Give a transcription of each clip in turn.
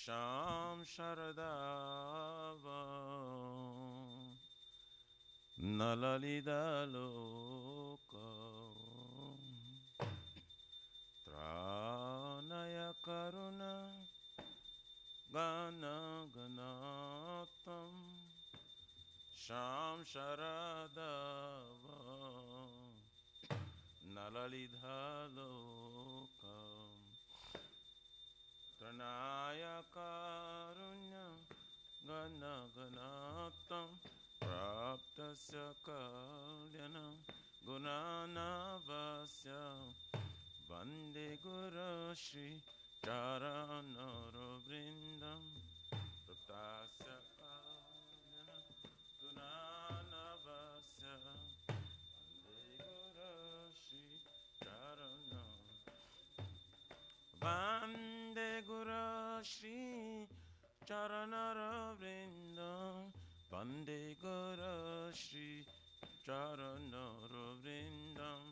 Sham Sharadava Nalalida Loka Tranaya Karuna Gana Ganatam Sham Sharadava Nalalidha Lokam Tranaya Karunya Gana Ganatam Praptasya Kalyana Gunanavasya Vande Guru Shri Charanara Vrindam Praptasya Kalyana Gunanavasya Vande Guru Shri Charanara Vrindam Vande Guru Shri Charanara Vrindam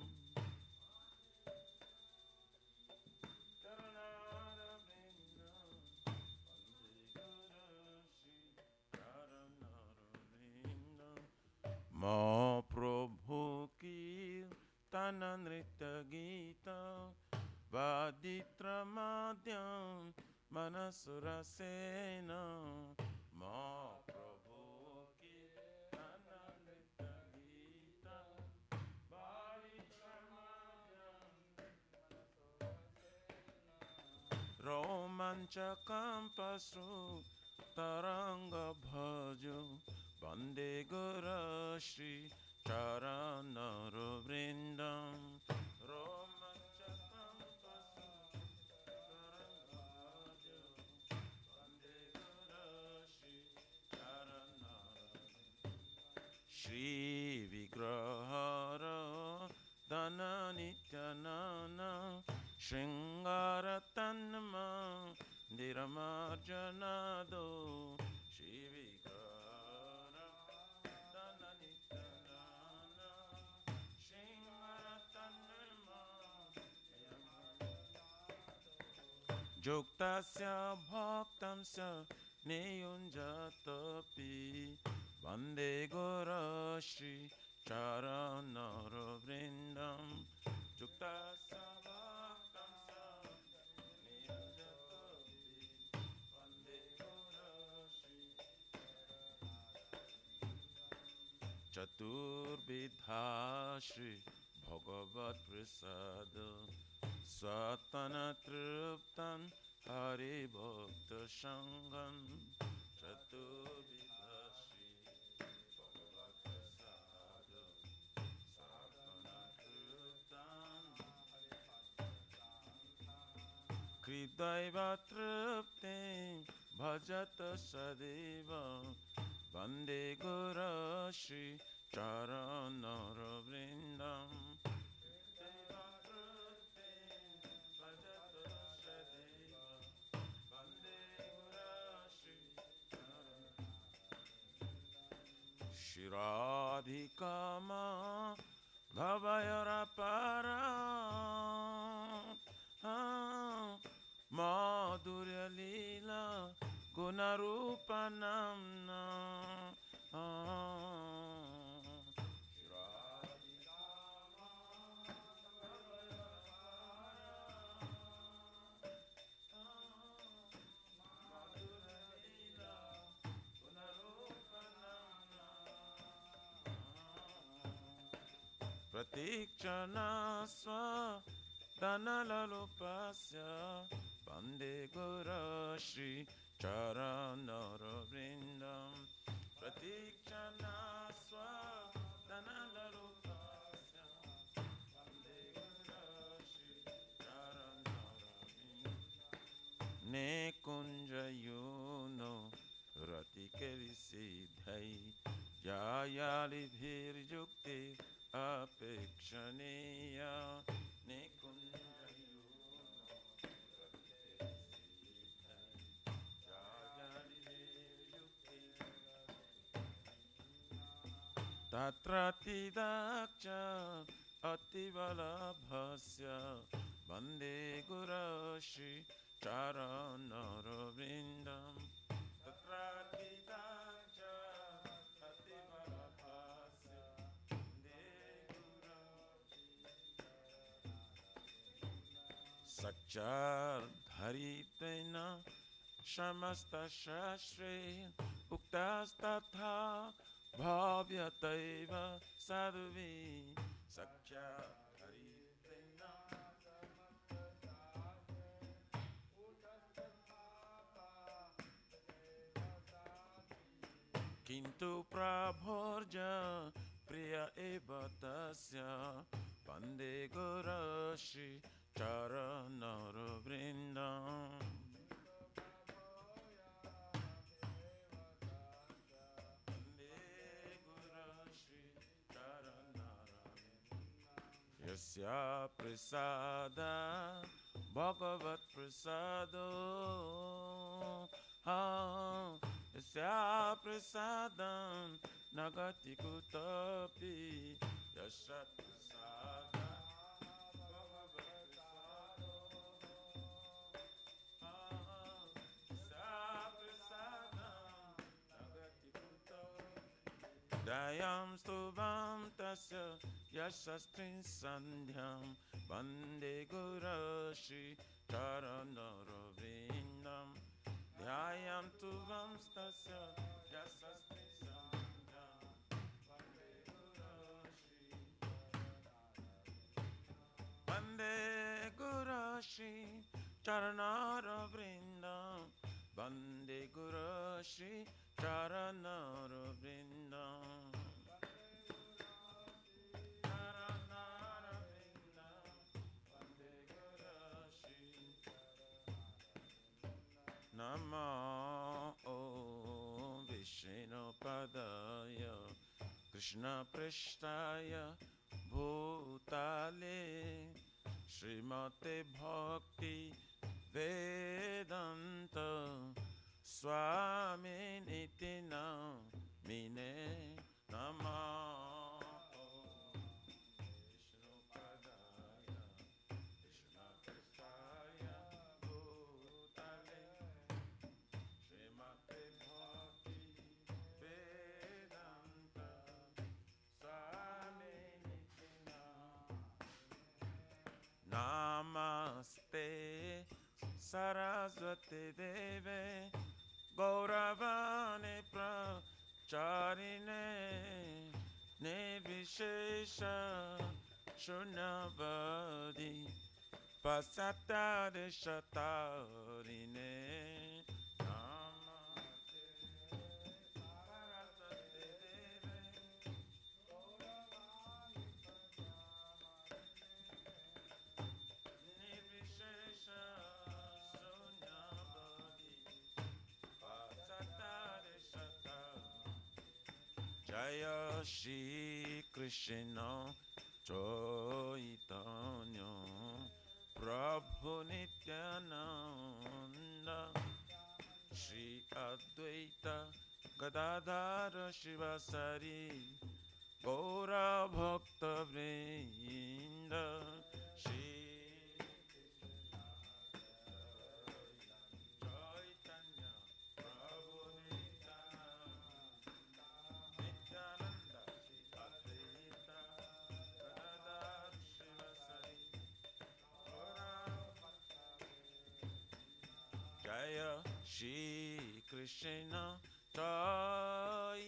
Charanara Vrindam Vande Guru Shri Charanara Vrindam Mahaprabhu ki Tananrita Gita Vaditra Madhyam Manasura Sena Mahaprabhu ki Tananrita Gita Vaditra Madhyam Romanchakam Pasru Taranga Bhajo Vande Guru Shri Charanara Vrindam Romanchakam Pasru Taranga Bhajo Vande Guru Shri Charanara Shri Vigrahara Dana Nityanana Shringara Tanma Diramarjanado Shri Vigrahara Dana Nityanana Shringara Tanma Juktasya Bhaktamsya Niyunjatapi Vande Guru Shri Charanara Vrindam Juktasya Bhaktamsya Niyunjatapi Vande Guru Shri Chaturvidha Shri Bhagavat Prasada Swatana Triptan Hari Bhakta Sangam Chaturvidha Shri Bhagavat Prasada Swatana Triptan Kridaiva Triptin Bhajata Sadeva Vande Guru Shri Charanara Vrindam Shiradhikama Bhavayarapara Madhurya Lila Gunarupanamna Pratikshana Swa Danalalupasya Vande Guru Shri Charanara Vrindam Pratikshana Swa Danalalupasya Vande Guru Shri Charanara Vrindam Ne Kunja Yuno Ratikari Siddhai Jayali Bhirjukti Apekshaniya Nikunjayo Tatrati Daksha Ativalabhasya Vande Guru Shri Charanara Vrindam Achar Dharitena Shamasta Shastre Uktastatha Bhavyataiva Sadhuvi Sakya Dharitena Kintu Prabhorja Priya Eva Tasya Pande Gurashi Charanara Vrindam Yasya prasada Bhagavat prasado Yasya prasadam Nagati kutapi Yasya prasada Bhagavat prasado Yasya prasadam Nagati kutapi Dayam stuvam tasya Yashastrin sandhyam Vande Gurashi Charanara Vrindam Dhyayam tu vamstasya Yashastrin sandhyam Vande Gurashi Vande Gurashi Charanara Vrindam Vande Gurashi Charanara Vrindam Namo Om Vishnu Padaya Krishna Prishtaya Bhutale Srimate Bhakti Vedanta Swami Nitina Mine Namo Namaste Saraswati Deve Gauravane Pracharine Nirvishesha Shunyavadi Pasatade Shatarine Namaste Saraswati Deve Jaya Shri Krishna Chaitanya Prabhu Nityananda Shri Advaita Gadadhara Shivasari Gaura Bhakta Vrinda Shri Jaya Shri Krishna Chaitanya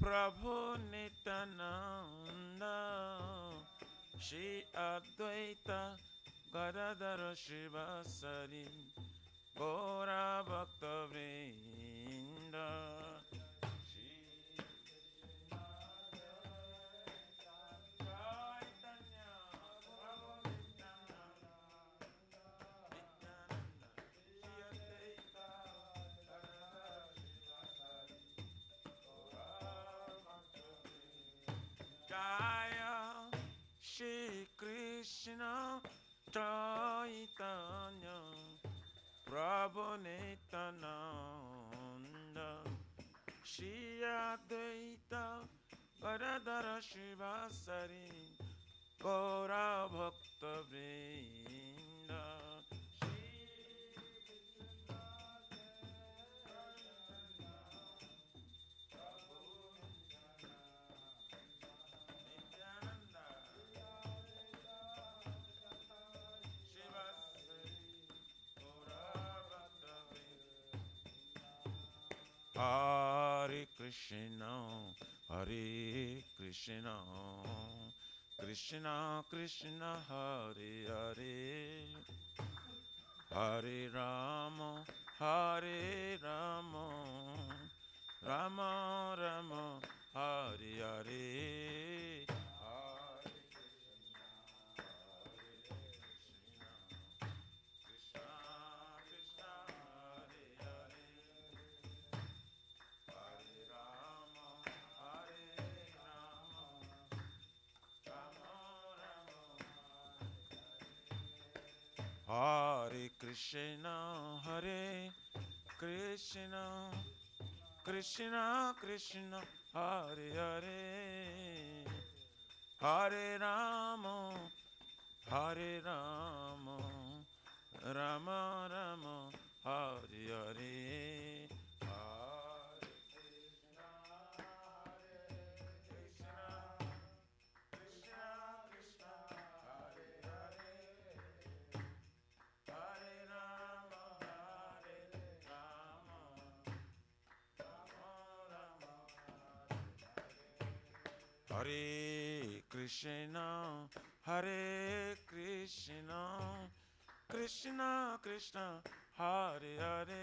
Prabhu Nityananda Shri Advaita Gadadhara Shivasari Gaura Bhakta Vrinda Jaya Shri Krishna Chaitanya Prabhu Nityananda Shri Advaita Gadadhara Shivasari Gaura Bhakta Vrinda Hare Krishna, Hare Krishna, Krishna Krishna, Hare Hare, Hare Rama, Hare Rama, Rama Rama, Hare Hare. Hare Krishna, Hare Krishna, Krishna Krishna, Hare Hare, Hare Rama, Hare Rama, Rama Rama, Hare Hare. Hare Krishna, Hare Krishna, Krishna Krishna, Hare Hare,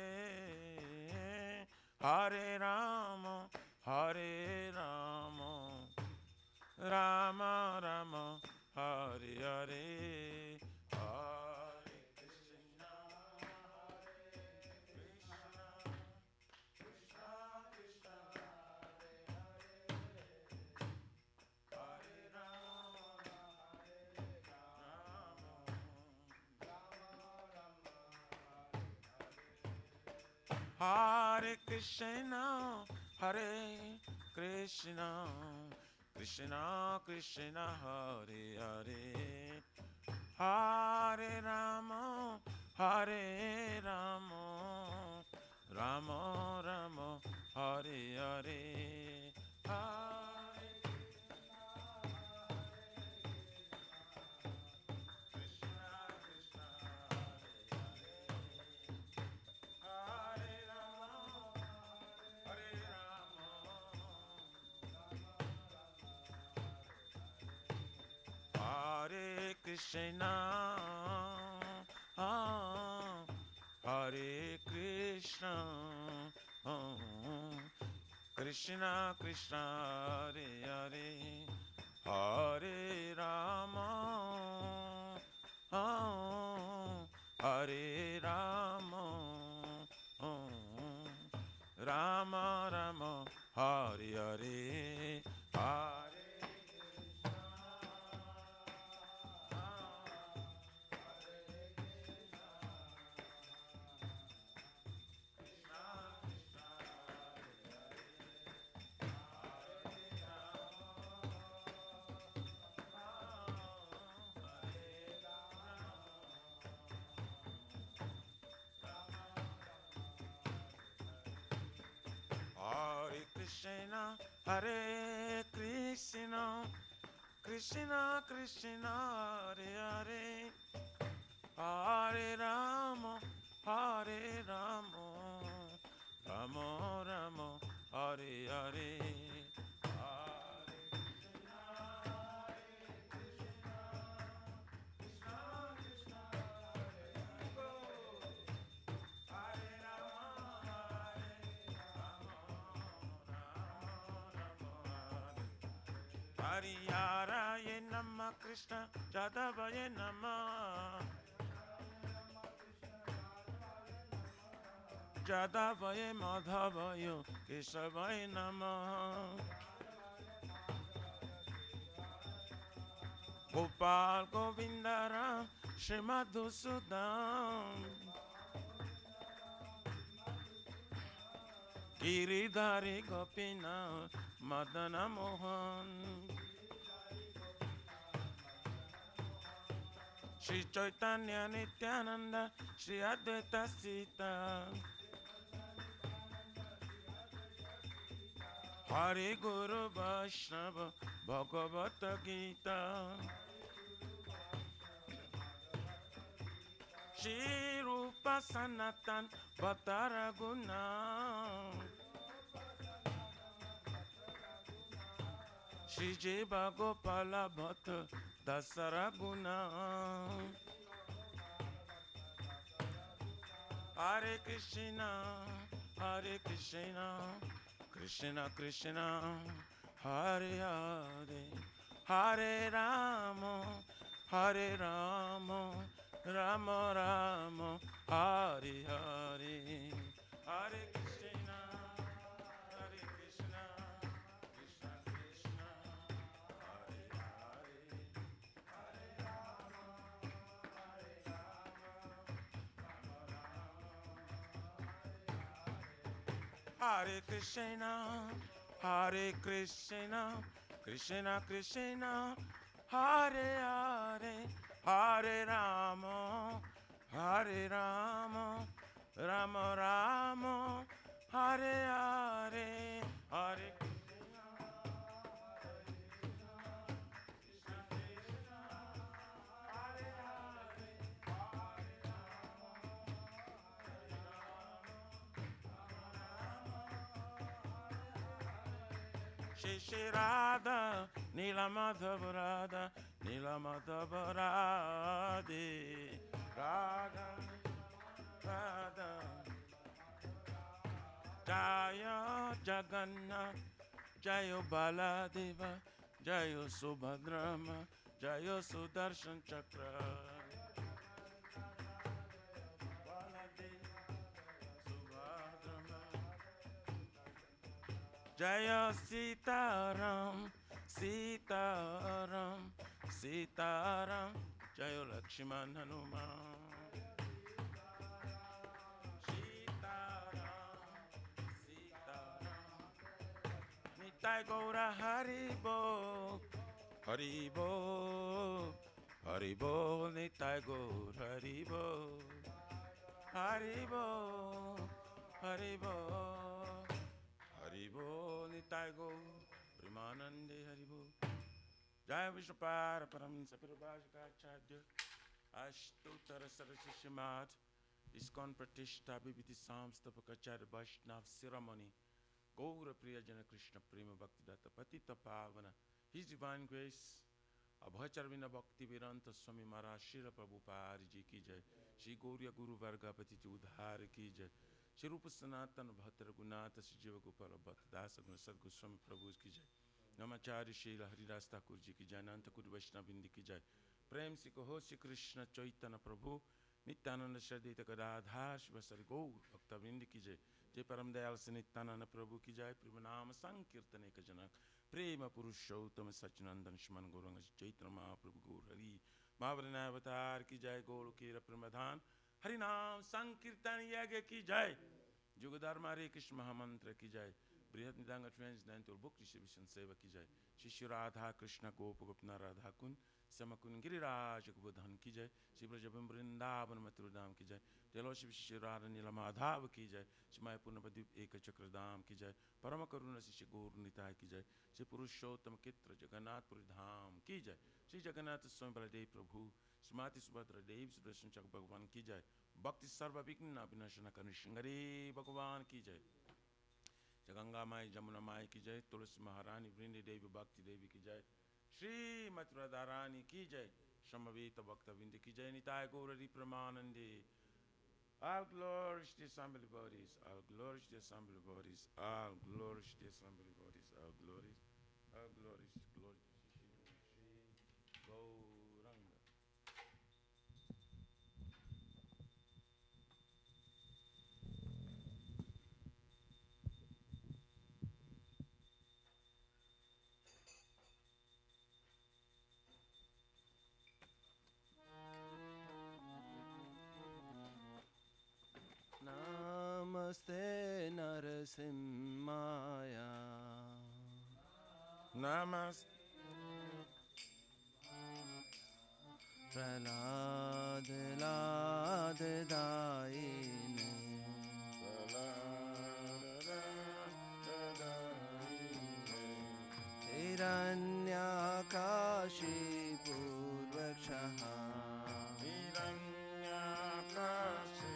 Hare Rama, Hare Rama, Rama Rama, Hare Hare. Hare Krishna, Hare Krishna, Krishna Krishna, Hare Hare, Hare Rama, Hare Rama, Rama Rama, Hare Hare. Hare Krishna, Hare Krishna, Krishna Krishna, Hare Hare, Hare Rama, Hare Rama, Rama Rama, Hare Hare, Hare. Hare Krishna, Hare Krishna, Krishna Krishna, Hare Hare, Hare Rama, Hare Rama, Rama Rama, Hare Hare. Hariya Nama Krishna Jadavaya Nama Jadavaya Madhavaya Keshavaya Nama Gopal Govindara Shrimadhusudam Giridhari Gopina Madana Mohan Shri Chaitanya Nityananda Shri Advaita Sita Hari Guru Vaishnava Bhagavata Gita Shri Rupa Sanatan Vatara Guna Shri Jiva Gopala Bhatta Dasara Guna. Hare Krishna, Hare Krishna, Krishna Krishna, Hare Hare, Hare Rama, Hare Rama, Rama Rama, Hare Hare, Hare Krishna, Hare Krishna, Krishna Krishna, Hare Hare, Hare Rama, Hare Rama, Rama Rama, Hare Krishna, Hare Krishna, Krishna Krishna, Hare Hare, Hare Rama, Hare Rama, Rama Rama, Hare Hare, Hare Krishna, Hare Krishna, Krishna Krishna, Hare Hare, Hare Rama, Hare Rama, Rama Rama, Shri Radha, Nila Madhava Radha, Nila Madhava Radhe, Radha, Radha, Jaya Jagannath, Jaya Baladeva, Jaya Subhadrama, Jaya Sudarshan Chakra. Baladeva, Subhadrama, Jaya Sitaram, Sitaram, Sitaram, Jaya Lakshman Hanuman. Sitaram, Sitaram, Nitai Gaura Haribo, Haribo, Haribo, Nitai Gaura Haribo, Haribo, Haribo. Haribo Nitai Gaur Premanande Haribo Jai Vishnupada Paramhansa Parabhajikacharya Ashtotara Sarasya Mat ISKCON Pratishta Bibhiti Samstapakacharya Vaishnav Siramani Gaura Priyajana Krishna Prema Bhaktidatta Patita Pavana His Divine Grace Abhacharvina Bhakti Viranta Swami Maharaj Shira Prabhupada Ji Ki Jai Shri Gauriya Guru Varga Patiti Udhar Ki Jai Shri Rupa Sanatana Bhattara Gunata Shri Jiva Gopala Bhatta Dasa Guna Sadguru Swami Prabhu Ki Jai Namacharya Shri Haridas Thakur Ji Ki Jai Nanta Kuri Vaishnavindi Ki Jai Prem Si Kaho Shri Krishna Chaitanya Prabhu Nityananda Shradita Gadadhar Shivasari Gaur Bhakta Vindi Ki Jai Jai Param Dayal Se Nityananda Prabhu Ki Jai Primanama Sankirtane Ka Janak Prema Purushottama Sachinandan Shman Gauranga Chaitanya Mahaprabhu Gaur Hari Mahavana Avatar Ki Jai Golokera Pramadhan Harinam Sankirtan Yaga Ki Jai Jugadharma Hare Krishna Mahamantra Ki Jai Brihat Nidanga Transcendental Book Distribution Seva Ki Jai Shri Radha Krishna Gopa Gopna Radha Kun Samakun Giriraj Govardhan Ki Jai Shri Brajabam Vrindavan Matrudam Ki Jai Deloship Shri Radha Nila Madhava Ki Jai Shri Mayapurna Padip Eka Chakradam Ki Jai Parama Karuna Shri Gaur Nitai Ki Jai Shri Purushottam Kitra Jagannath Puridham Ki Jai Shri Jagannath Swami Baladev Prabhu Srimati Subhadra Dev Sudarshan Chak Bhagavan Ki Jai Bhakti Sarva Vigna Vinashana Kanishangari Bhagavan Ki Jai Jaganga Mai Jamuna Mai Ki Jai Tulsi Maharani Vrindi Devi Bhakti Devi Ki Jai Shri Matradharani Ki Jai Shamaveta Bhakta Vindi Ki Jai Nitai Gaurari Pramanande. All glory to the assembly bodies, all glory to the assembly bodies, all glory to the assembly bodies, all glory, glory to Shri Gauranga. Namaste Narasimhaya. Namaste Prahlad Daine. Hiranyakashi Purvakshaha. Hiranyakashi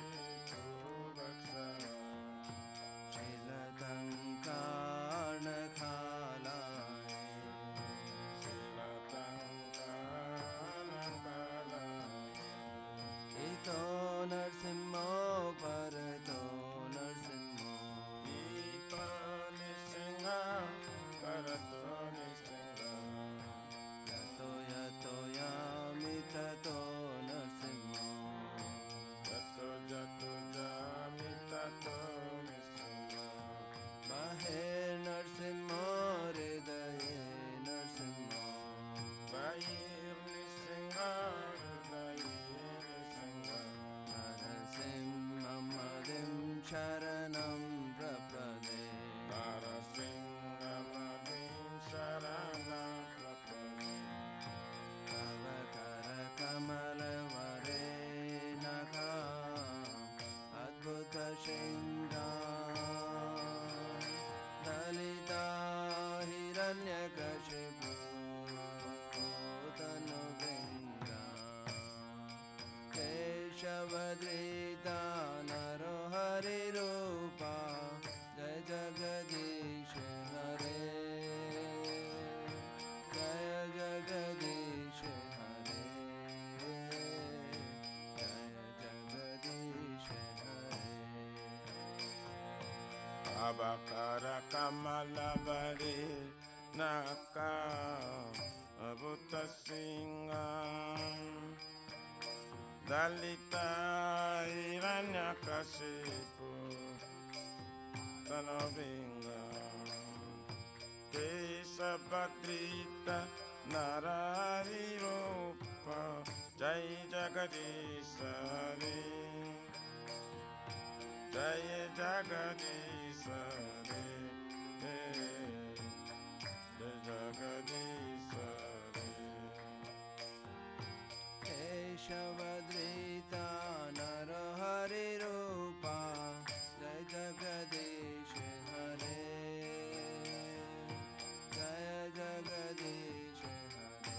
Purvakshaha. Shilatankarnakhalaya. Abakara Kamalabari Naka Abutta Singam Dalita Hiranyakashipu Tanovinga Kesabhatrita Narari Rupa Jai Jagadishari Jai Jagadishari Jai Jagadishari Keshavadrita Narahari Rupa Jai Jagadish Hare Jai Jagadish Hare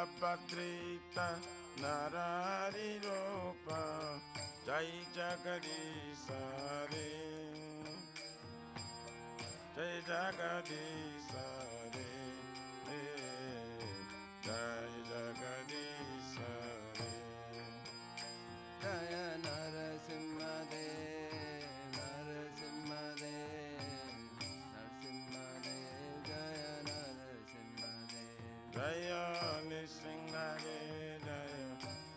Kesabhatrita Narari Rupa Jai Jagadishari Jai Jagadishari Jai Jagadishari Jaya Narasimhadev Narasimhadev Narasimhadev Jaya Narasimhadev Jaya Nisingare Jaya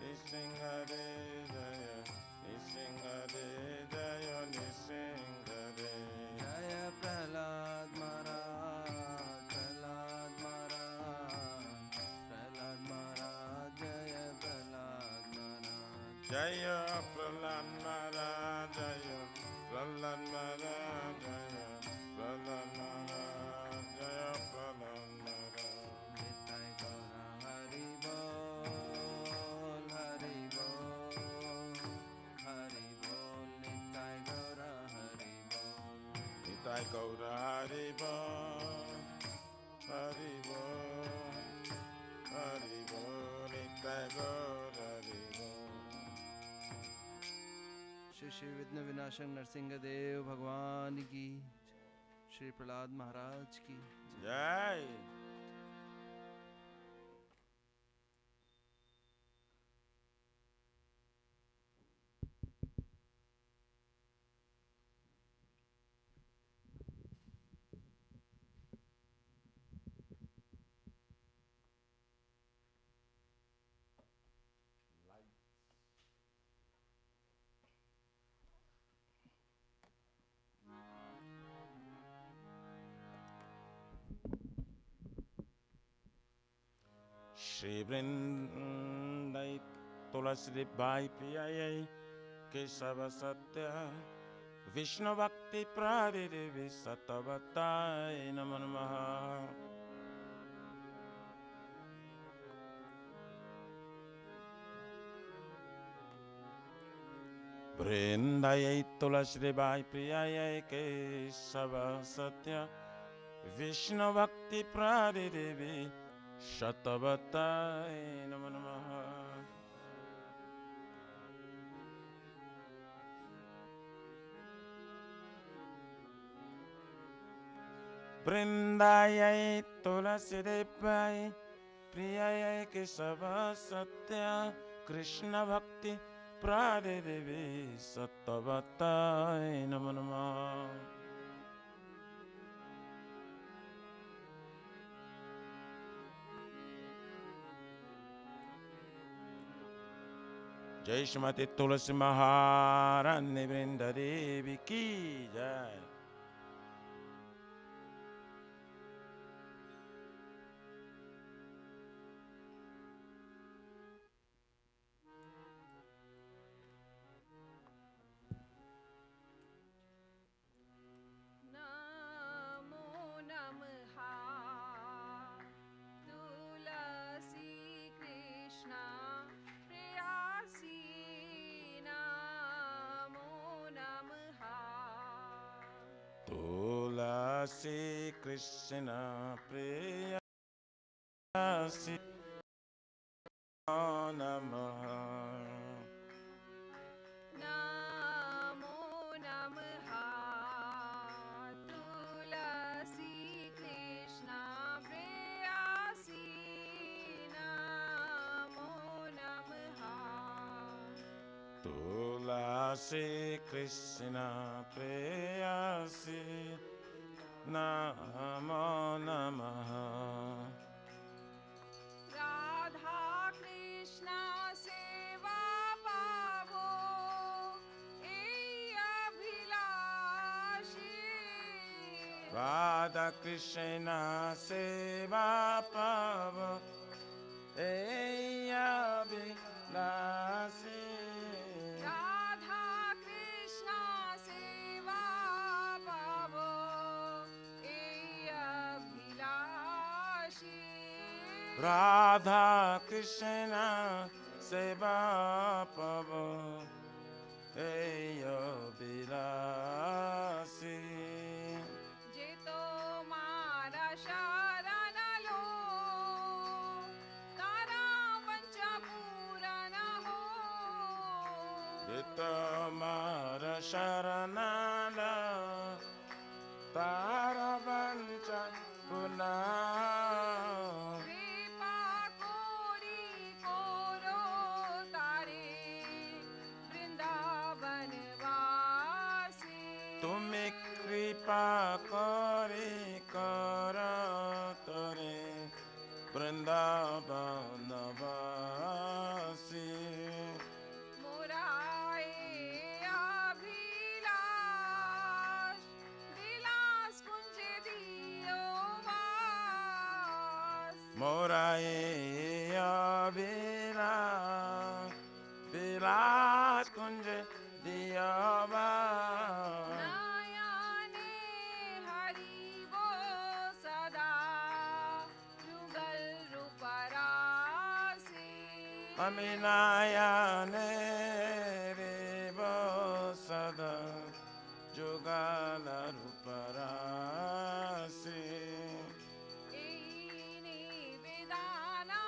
Nisingare Jaya Nisingare Jaya Nisingare Jaya Prahlad Maharaj Prahlad Maharaj Prahlad Maharaj Jaya Prahlad Maharaj Jaya Prahlad Maharaj Jaya Prahlad Maharaj Jaya Prahlad Maharaj Jaya Prahlad Maharaj Nitai Gaura Hari Bol Hari Bol Hari Bol Nitai Gaura Hari Bol Nitai Gaura Hari Bol Hari Bol Hari Bol Nitai Gaura Hari Bol Shri Shri विघ्न विनाशक नरसिंह देव भगवान की श्री प्रहलाद महाराज की Jai Shri Vrindai Tulasi Bai Priyai Kesava Satya Vishnu Bhakti Pradidevi Satavatai Namo Namaha Vrindai Tulasi Bai Priyai Kesava Satya Vishnu Bhakti Pradidevi Satavatai Namo Namaha Vrindayai Tulasi Debai Priyayai Kesava Satya Krishna Bhakti Pradidevi Satavatai Namo Namaha Jai Shrimati Tulasi Maharani Vrinda Devi Ki Jai Namo Namaha Tulasi Krishna Prayasi Namo Namaha Tulasi Krishna Prayasi Namaha Namo Namaha Tulasi Krishna Prayasi Namo Tulasi Krishna Preyasi Namo Namaha. Radha Krishna Seva Pavo Ei Abhilashi. Radha Krishna Seva Pava Eya Vilasi. Radha Krishna Seva Pavo Ei Abhilashi. Radha Krishna Seva Pava Eya Vilasi. Je tomara sharanalo tara vancha purana ho. Tamara Sharanala Taravancha Puna. Kripa kori koro tare Vrindavan vasi. Tumi kripa kori kara tare Vrindavanavasi. Morae abhilash vilas kunje diyo vas. Morae Avila Vilas Kunje Diyava. Nayane haribo sada jugal ruparasi. Aminayane Ribo Sada Jugala Ruparasi. Ini vedana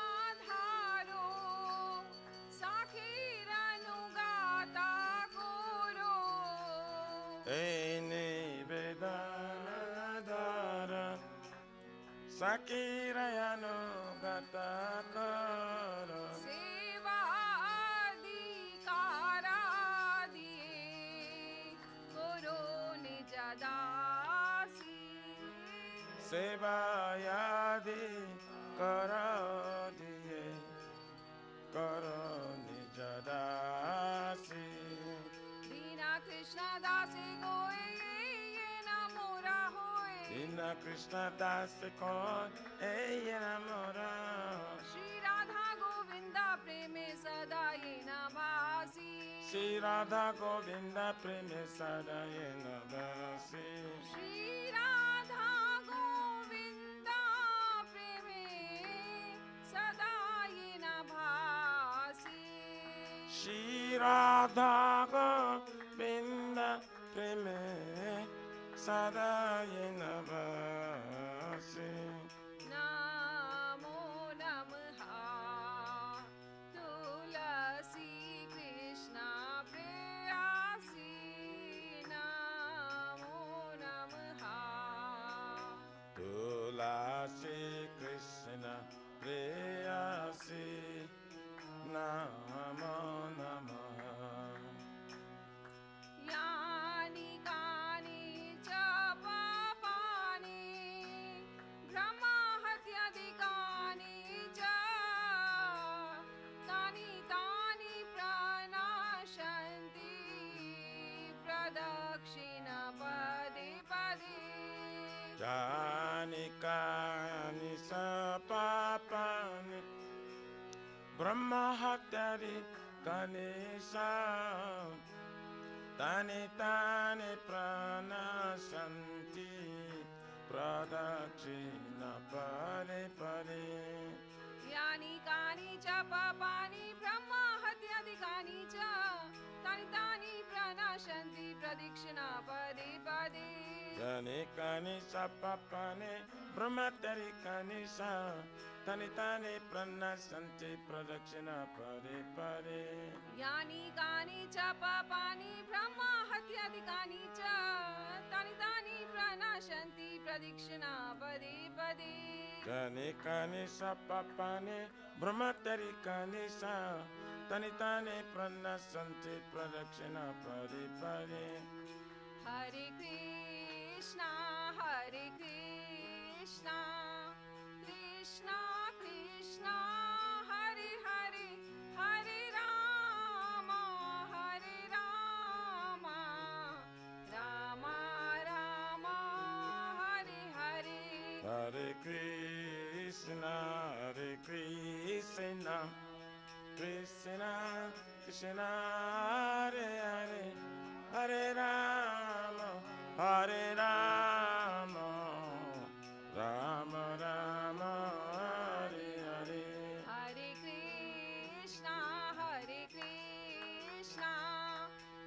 dharo sakhiranu gata koro. Eni Vedana Dara Sakirayano Gatakara. Seva adhikara diye koro nijadasi. Sevayadi Kara Diye Kara Nijadasi. Dina Krishna dasi goe ye namora hoye. Dina Krishna Das Kon Eyanamora. Shri Radha Govinda preme sada ye namasi. Shri Radha Govinda Preme Sadayena Dasi. Shri Radha Govinda preme sada ye namasi. Shri Radha Govinda Preme Sadayena Dasi. Namo Namaha Tulasi Krishna Preyasi. Namo Namaha. Tulasi Krishna Preyasi Namo Namaha. Yani kani cha papani Brahma hatyadikani cha tani tani pranashanti pradakshina pade pade. Jani Kani Sapapani Brahma Hattari Ganesha Tani Tani Prana Shanti Pradakshina Pare Pare. Yani kani cha papani Brahma hatyadikani cha tani tani pranashanti pradakshina pade pade. Jani Kani Sapapani Brahma Hattari Ganesha Tani Tani Prana Shanti Pradakshina Pare Pare. Yani kani cha papani Brahma hatyadikani cha tani tani pranashanti pradakshina pade pade. Jani Kani Sapapani Brahma Hattari Ganesha Tani tani pranasanti pradakshina pari pari. Hare Krishna, Krishna Krishna, Hare Hare, Hare Rama, Rama Rama, Hare Hare. Hare Krishna, Krishna Krishna, Hare Hare, Hare Rama, Rama Rama, Hare Hare. Hare Krishna,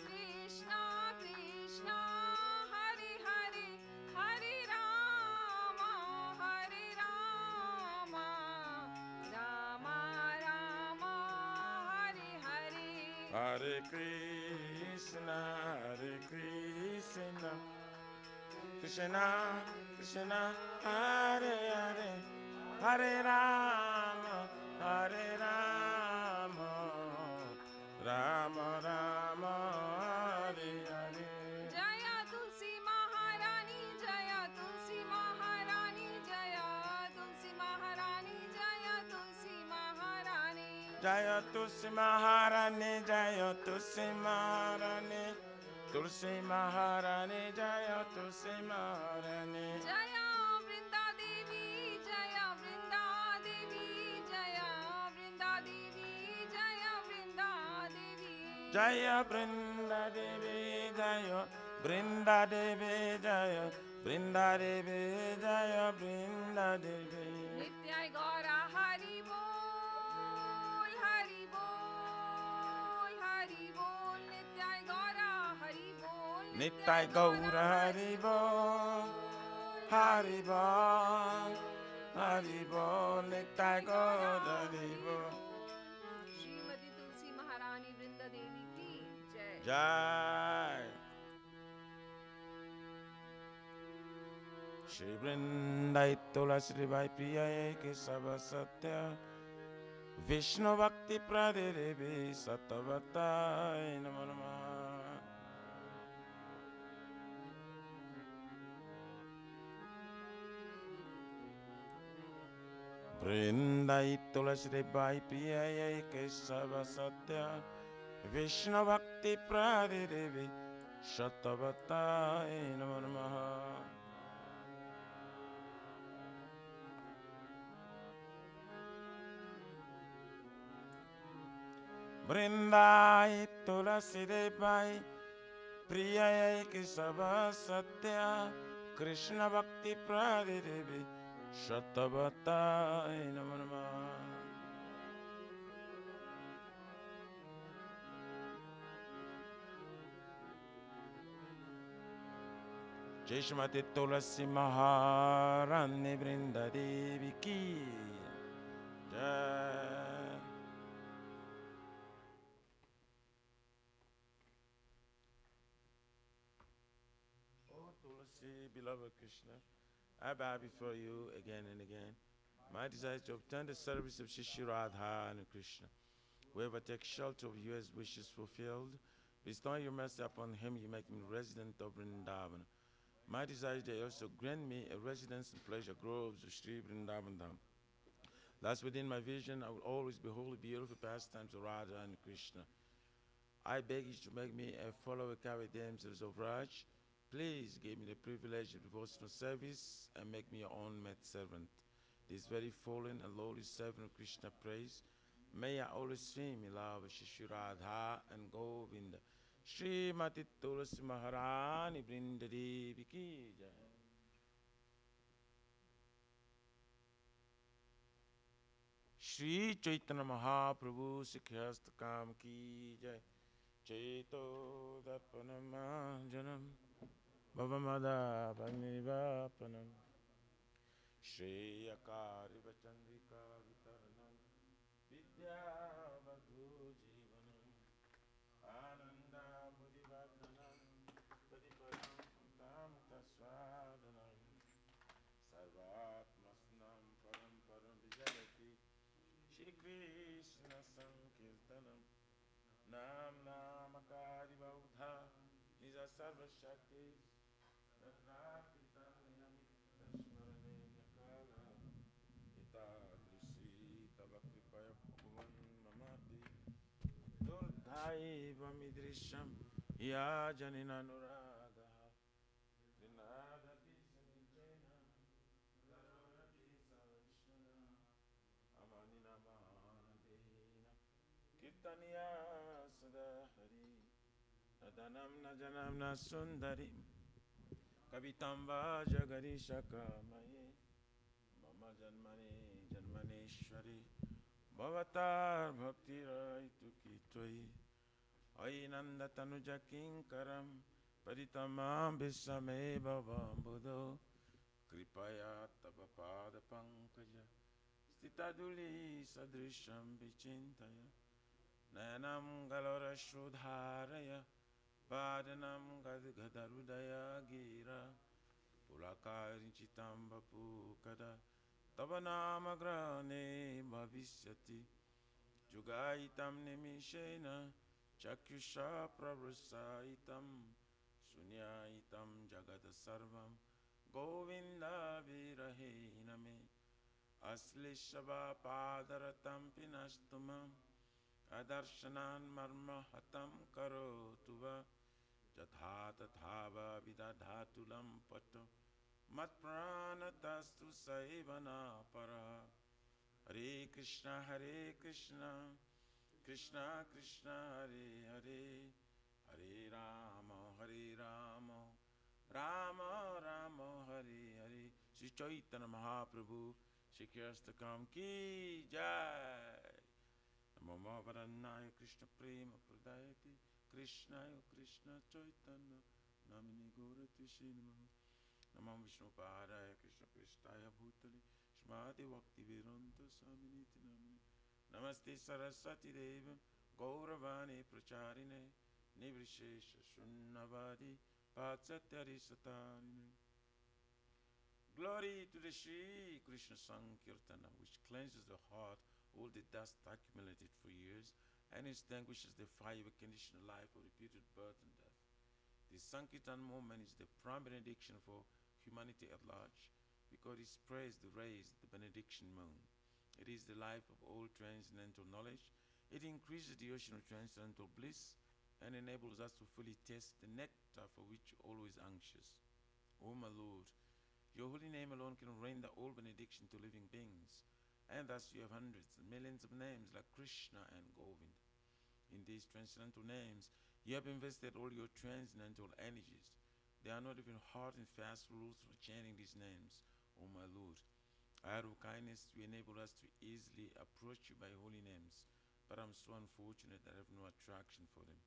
Krishna Krishna, Hare Hare, Hare Rama, Rama Rama, Hare Hare. Hare Krishna, Krishna Krishna, Hare Hare, Hare Rama, Rama Rama, Hare Hare. Jaya Tulsi Maharani, Jaya Tulsi Maharani, Jaya Tulsi Maharani, Jaya Tulsi Maharani. Jaya Tulsi Maharani, Jaya Tulsi Maharani, Tulsi Maharani, Jaya Tulsi Maharani. Jaya Vrinda Devi, Jaya Vrinda Devi, Jaya Vrinda Devi, Jaya Vrinda Devi. Jaya Vrinda Devi, Jaya Vrinda Devi, Jaya Vrinda Devi, Jaya Vrinda Devi. Nityai Gaura Hari Bol, Hari Bol, Hari Bol. Nityai Gaura Hari Bol, Nitai Gaura Hari Bol, Hari Bol, Hari Bol, Nitai Gaura Hari Bol. Srimati Tulsi Maharani Vrinda Devi ki jai. Jai. Shri Vrindai Tulasi Vai Priya Ke Sava Satya Vishnu Bhakti Pradevi Satavatai Namo Namaha. Vrindai Tulasi Vai Priya Ke Sava Satya Vishnu Bhakti Pradevi Satavatai Namo Namaha. Vrindai Tulasi Devai Priyai Kesava Satya Krishna Bhakti Pradevi Shatavatai Namo Namaha. Jai Shrimati Tulasi Maharani Vrinda Devi ki Jai. Beloved Krishna, I bow before you again and again. My desire is to obtain the service of Shri Radha and Krishna. Whoever takes shelter of you has wishes fulfilled. Bestow your mercy upon him, you make me resident of Vrindavan. My desire is that you also grant me a residence in pleasure groves of Sri Vrindavan Dham. Thus within my vision, I will always behold the beautiful pastimes of Radha and Krishna. I beg you to make me a follower carry damsels of Raj. Please give me the privilege of devotional service and make me your own maidservant. This very fallen and lowly servant of Krishna praise, may I always swim in love with Shri Radha and Govinda. Srimati Tulasi Maharani Vrinda Devi ki jai. Shri Chaitanya Mahaprabhu Sikhastakam ki jai. Chaito Dapanamajanam Bhavamada Bhanivapanam Shri Akari Vachandrika Vitaranam Vidyavadhu Jivanam Ananda Mudivadhanam Padiparam Tamta Swadanam Sarvatmasnam Param Param Vijayati Shri Krishna Sankirtanam Nam Namakari Baudha Nisa Sarva Shakti Nakrapitam Niyami Nasmarane Nakala Ita Drisi Tava Kripaya Bhuvan Mamati Durdhai Vamidrisham Ya Janina Nuraga Trinadati Samijena Garavati Savishna Amanina Mahanadena Kirtaniya Sadahari Nadanam Najanam Nasundari Kavitamba Jagari Shakamaye Mama Janmani Janmaneshwari Bhavatar Bhakti Raitu Kitwai Ainanda Tanuja Kinkaram Paritamam Bisame Bhavam Buddho Kripaya Tapapada Pankaja Stitaduli Sadrisham Vichintaya Nanam Galora Shrudharaya Padanam Gadgadarudaya Gira Pulakarinchitam Bapukada Tavanamagrane Bhavisyati Jugaitam Nimishena Chakyusha Pravrasaitam Sunyaitam Jagata Sarvam Govinda Virahiname Aslishava Padaratam Pinastumam Adarshanan Marma Hatam Karotuva Jathata Thava Vidadhatulam Pato Matpranatastu Saivana Para Hare Krishna Krishna Krishna Hare Hare Hare Rama Rama Rama Hare Hare Shri Chaitanya Mahaprabhu Shri Kirstakam Ki Jai Namo Mahavarannaya Krishna Prema Pradayati Krishnaya Krishna Chaitanya Namini Gaurati Shinamaha Namo Vishnu Padaya Krishna Prestaya Bhutale Shmati Bhakti Vedanta Swaminiti Namini Namaste Saraswati Devam Gauravani Pracharine Nivrishesha Shunnavadi Patsatyari Satarine. Glory to the Shri Krishna Sankirtana, which cleanses the heart all the dust accumulated for years and extinguishes the fire of a conditional life of repeated birth and death. The Sankirtan movement is the prime benediction for humanity at large, because it spreads the rays of the benediction moon. It is the life of all transcendental knowledge. It increases the ocean of transcendental bliss and enables us to fully taste the nectar for which we're always anxious. O my Lord, your holy name alone can render all benediction to living beings, and thus you have hundreds and millions of names like Krishna and Govind. In these transcendental names, you have invested all your transcendental energies. There are not even hard and fast rules for chanting these names, O my Lord. Out of kindness, you enable us to easily approach you by holy names, but I'm so unfortunate that I have no attraction for them.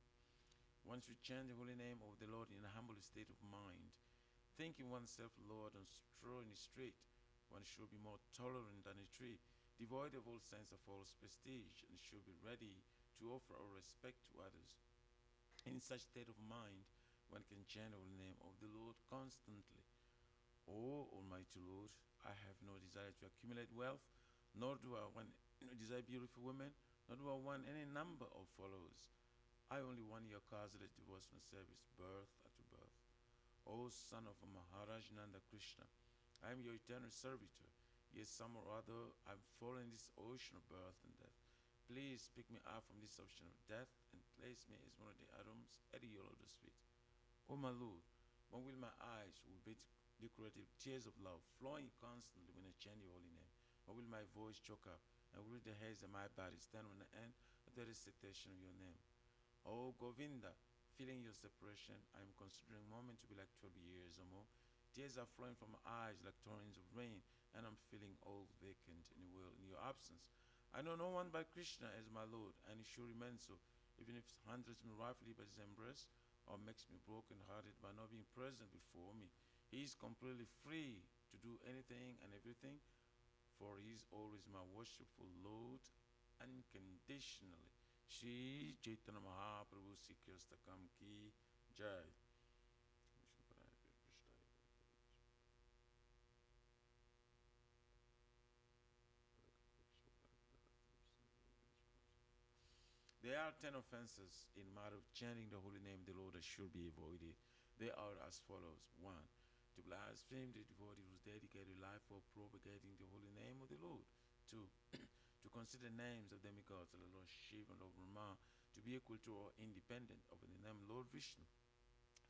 Once you chant the holy name of the Lord in a humble state of mind, thinking oneself Lord and strong in the street, one should be more tolerant than a tree, devoid of all sense of false prestige, and should be ready to offer our respect to others. In such state of mind, one can chant the holy name of the Lord constantly. O Almighty Lord, I have no desire to accumulate wealth, nor do I want desire beautiful women, nor do I want any number of followers. I only want your causeless devotional service, birth after birth. O son of Maharaj Nanda Krishna, I am your eternal servitor. Yes, some or other, I've fallen in this ocean of birth and death. Please pick me up from this ocean of death and place me as one of the atoms at your lotus feet. O my Lord, when will my eyes will be decorative tears of love flowing constantly when I chant your holy name? When will my voice choke up, and will the hairs of my body stand on the end of the recitation of your name? O Govinda, feeling your separation, I am considering a moment to be like 12 years or more. Tears are flowing from my eyes like torrents of rain, and I'm feeling all vacant in the world in your absence. I know no one but Krishna as my Lord, and he should remain so, even if he hinders me rightfully by his embrace, or makes me broken-hearted by not being present before me. He is completely free to do anything and everything, for he is always my worshipful Lord unconditionally. Shri Chaitanya Mahaprabhu Sri Kirstakam Ki Jai. There are 10 offenses in matter of chanting the holy name of the Lord that should be avoided. They are as follows. 1. To blaspheme the devotee whose dedicated life for propagating the holy name of the Lord. 2. To consider names of demigods of the Lord Shiva and Lord Brahma to be equal to or independent of the name Lord Vishnu.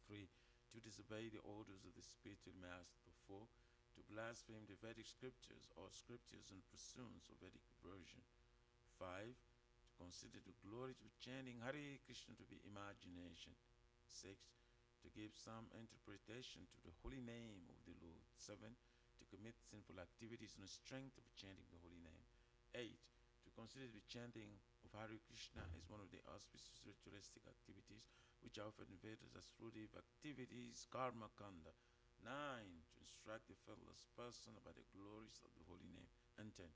3. To disobey the orders of the spiritual master. 4. To blaspheme the Vedic scriptures or scriptures in pursuance of Vedic version. 5. To consider the glories of chanting Hare Krishna to be imagination. 6. To give some interpretation to the holy name of the Lord. 7. To commit sinful activities on the strength of chanting the holy name. 8. To consider the chanting of Hare Krishna as one of the auspicious ritualistic activities which are often Vedas as fruitive activities, karma kanda. 9. To instruct the faithless person about the glories of the holy name. And 10.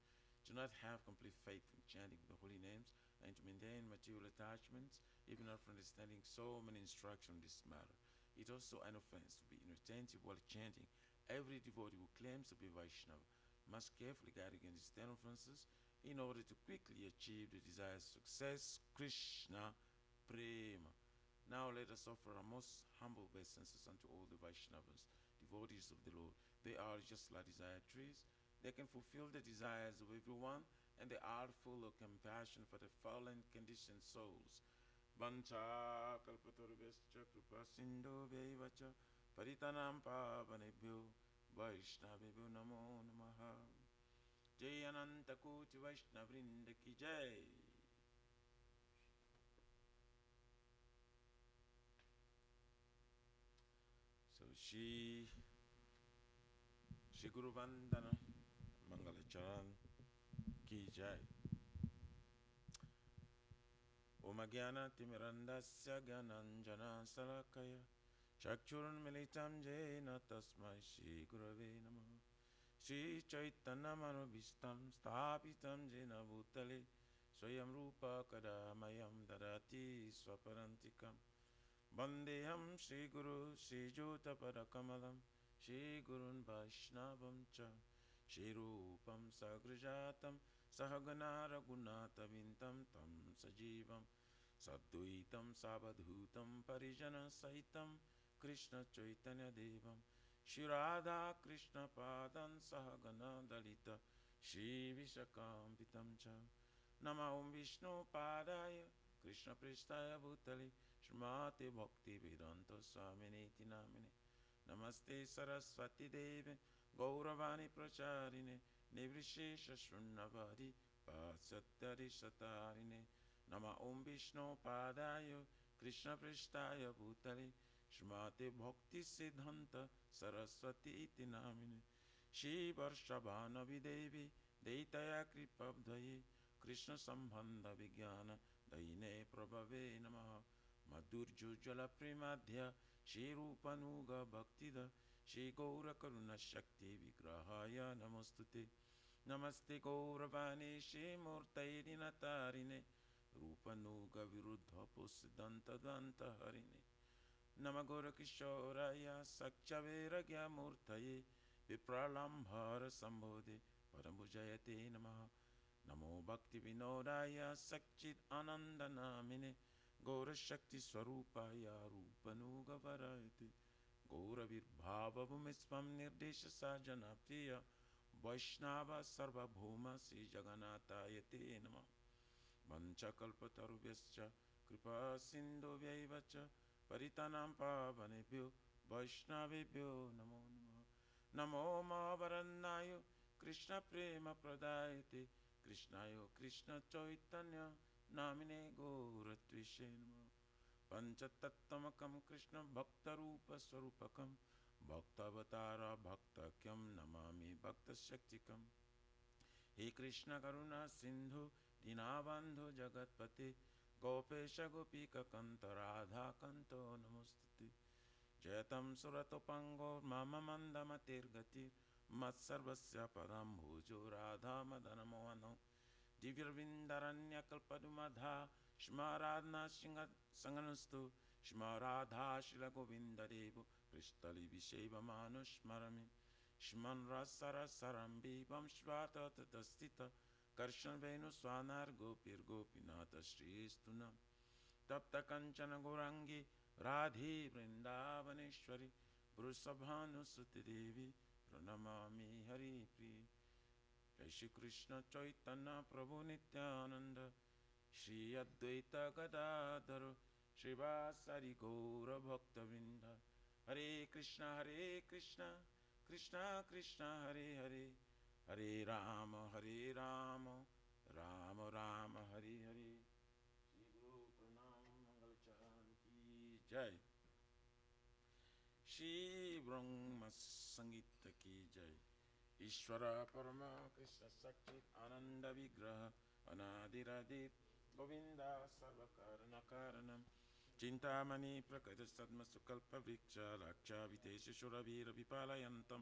To not have complete faith in chanting the holy names and to maintain material attachments even after understanding so many instructions in this matter. It is also an offense to be inattentive while chanting. Every devotee who claims to be Vaishnava must carefully guard against these 10 offenses in order to quickly achieve the desired success. Krishna Prema. Now let us offer our most humble obeisances unto all the Vaishnavas, devotees of the Lord. They are just like desire trees. They can fulfill the desires of everyone, and they are full of compassion for the fallen conditioned souls. Vancha kalpatarubhascha kripa sindhubhyaiva cha paritanam pavanebhyo Vaishnavebhyo namo namaha. Jai Ananta Koti Vaishnavrinda ki jai. So Shri Guru Vandana Mangala Charan ki jai. Om Jnana Timirandasya Gyananjana Salakaya Chakchurun Militam Jena Tasmai Shri Gurave Namaha. Shri Chaitanya Manobhistam Sthapitam Jena Bhutale Swayam Rupa Kadamayam Dadati Swaparantikam Vandeham Shri Guru Shri Jota Padakamalam Shri Gurun Vaishnavam Cha Shri Rupam Sagrajatam Sahagana Raghunatha Vintam Tam Sajivam Sadduitam Sabadhutam Parijana Saitam Krishna Chaitanya Devam Shri Radha Krishna Padan Sahagana Dalita Shri Vishakampitam Cha Nama Om Vishnu Padaya Krishna Pristaya Bhutale Shrimate Bhakti Vedanta Swaminiti Namine Namaste Saraswati Devi Gauravani Pracharine Nivrishesha Shunnavadi Pasatyari Satarine Nama Om Vishnu Padaya Krishna Pristaya Bhutale Shrimate Bhakti Siddhanta Saraswati iti namine Shri Varshabhana Videvi Deitaya Kripabdhaye Krishna Sambandha Vijnana Daine Prabhave Namaha Madhurjujala Primadhya Shri Rupanuga Bhaktida Shri Gaura Karuna Shakti Vigrahaya Namostute Namaste Gauravani Shri Murtairi Natarine Rupanuga Viruddha Pusidanta Danta Harine Namagora Kishoraya Sakchaveragya Murtaye Vipralambhara Sambodhe Paramujayate Namaha Namo Bhakti Vinodaya Sakchit Ananda Namine Gaura Shakti Swarupaya Rupanuga Varayate Gaura Virbhava Bhumisvam Nirdesha Sajana Priya Vaishnava Sarva Bhuma Sri Jagannatayate Namaha Vanchakalpatarubhyascha Kripa Sindhubhyaivacha Paritanam Pavanebhyo Vaishnavebhyo Namo Namaha Namo Mahavaranayo Krishna Prema Pradayate Krishnayo Krishna Chaitanya Namine Gauratvishe Namaha Panchatattamakam Krishna Bhakta Rupa Swarupakam Bhaktavatara Bhaktakyam Namami Bhakta Shaktikam He Krishna Karuna Sindhu Dinabandhu Jagatpate Gopesha Gopika Kanta Radha Kanto Namostute Jayatam Suratopango Mama Mandamatir Gatir Matsarvasya Padam Bhujo Radha Madanamohano Divyarvindaranya Kalpadumadha Shmaradna Sanganastu Shmaradha Shila Govinda Devo Krishtali Visheva Manushmarami Shman Rasara Sarambi Vam Shvata Tatastita Karshan Venu Swanar Gopir Gopinata Shristuna Tapta Kanchana Gorangi Radhi Vrindavaneshwari Vrusabhanu Suti Devi Pranamami Hari Pri Jai Shri Krishna Chaitanya Prabhu Nityananda Shri Advaita Gadadhara Srivasari Gaura Bhakta Vrinda Hare Krishna Krishna Krishna Hare Hare Hare Rama Rama Rama Hare Hare Shri Guru Pranam Mangala Aarti Jai Shri Brahma Sangita Ki Jai Ishvara Parama Krishna Sakchit Ananda Vigraha Anadiradit Govinda Sarvakarana Karanam Chintamani Prakata Sadma Sukalpa Vriksha Laksha Vitesha Shuravira Vipalayantam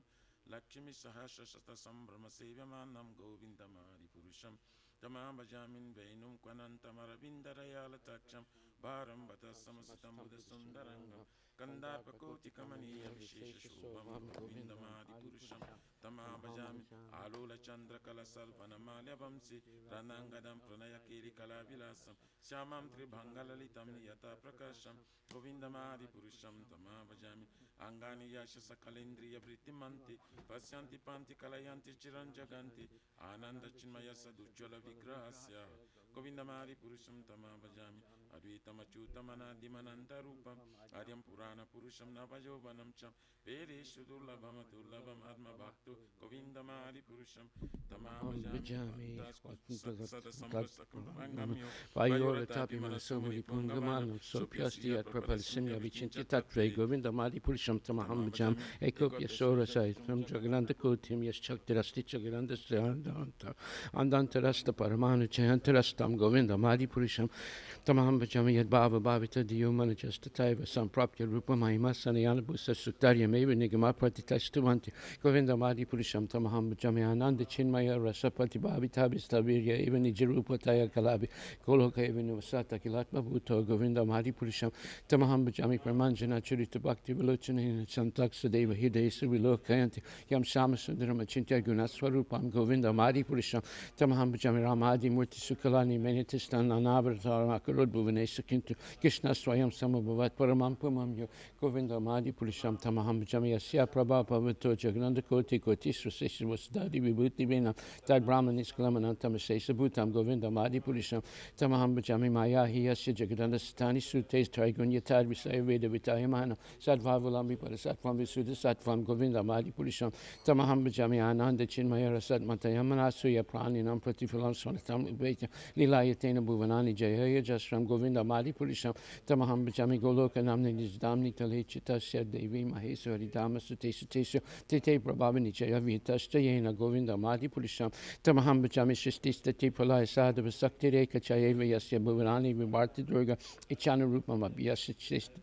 Lakshmi Sahasra Shasta Sambrahma Sevyamanam Govindamari Purusham Tamam Bajamin Venum Kwanantamaravindarayala Taksham Bharam Bata Samasitam Buddha Sundarangam Kandapakoti Kamaniya Vishesha Shubham Govindamadi Purusham Tamam Bajamin Alula Chandra Kalasal Vanamalya Vamsi Ranangadam Pranayakiri Kalavilasam Shyamam Tribhangalalitam Niyata Prakasham Govindamadi Purusham Tamam Bajamin Angani Yasha Sakalendriya Vritimanti Pasyanti Panti Kalayanti Chiranjaganti Ananda Chinmaya Sadujjala Vigrahasya Govindamari Purusham Tama Bhajami Advaitama Chutamana Dimananta Rupam Aryam Purana Purusham Navajovanam Cham Vereshu Durlabham Durlabham Atma Bhaktu Govindamari Purusham Tama Bhajami Vayola Tapimana Somari Pungamanam Sopyasti at Prapalsimya Vichinti Tatre Govindamari Purusham Tamaham Bhajam Ekop Yasora Sai from Jagananda Kotim Yaschak Terasti Jagananda Andantarasta Paramanu Chayantarastam Govinda Madi Purusham Tamaham Bhajam Yad Bhava Bhavita Diyumana Jastataiva Samprapya Rupa Mahima Sanayanabusa Suktarya Meva Nigama Pratitastuvanti Govinda Madi Purusham Tamaham Bhajam Ananda Chinmaya Rasapati Bhavita Bistavirya even Nijirupataya Kalabi Goloka even Vasata Kilatma Bhuto Govinda Madi Purusham Tamaham Bhajami Pramanjana Churita Bhakti Vilochana Santaksa Deva Hidesa Vilokayanti Yam Samasundaram Chintya Gunaswarupam Govinda Madi Purusham Tamaham Bhajami Ramadi Murti Sukalani Menitistan Anavatar Makarud Bhuvanesa Kintu Krishna Swayam Samabhavat Paramam Pumam Govinda Madi Purusham Tamaham Bhajami Asya Prabha Pavato Jagananda Koti Koti Srasesha Vasdadi Vibhuti Vena Tad Brahmanis Kalamanantam Sesa Bhutam Govinda Madi Purusham Tamaham Bhajami Maya Hiyasya Jagadanda Satani Sutes Trigunya Tad Visaya Veda Vitayamana Sadvavulambi Parasatvam Visuddha Satvam Govinda Madi Purusham Tamaham Bhajami Ananda Chinmaya Rasat Matayamana Suya Praninam Pratifilam Swanatam Ubeta Lilayatena Bhuvanani Jaya Jasram Govinda Madi Purusham Tamaham Bhajami Goloka Namni Nizdamni Talechita Shed Devi Maheswari Dama Sute Sutesha Tete Prabhavani Jaya Vitastayena Govinda Madi Purusham Tamaham Bhajami Shistista Tipalaya Sadhava Sakti Reka Chayeva Yasya Bhuvanani Vivarti Durga Ichana Rupam Abhyasa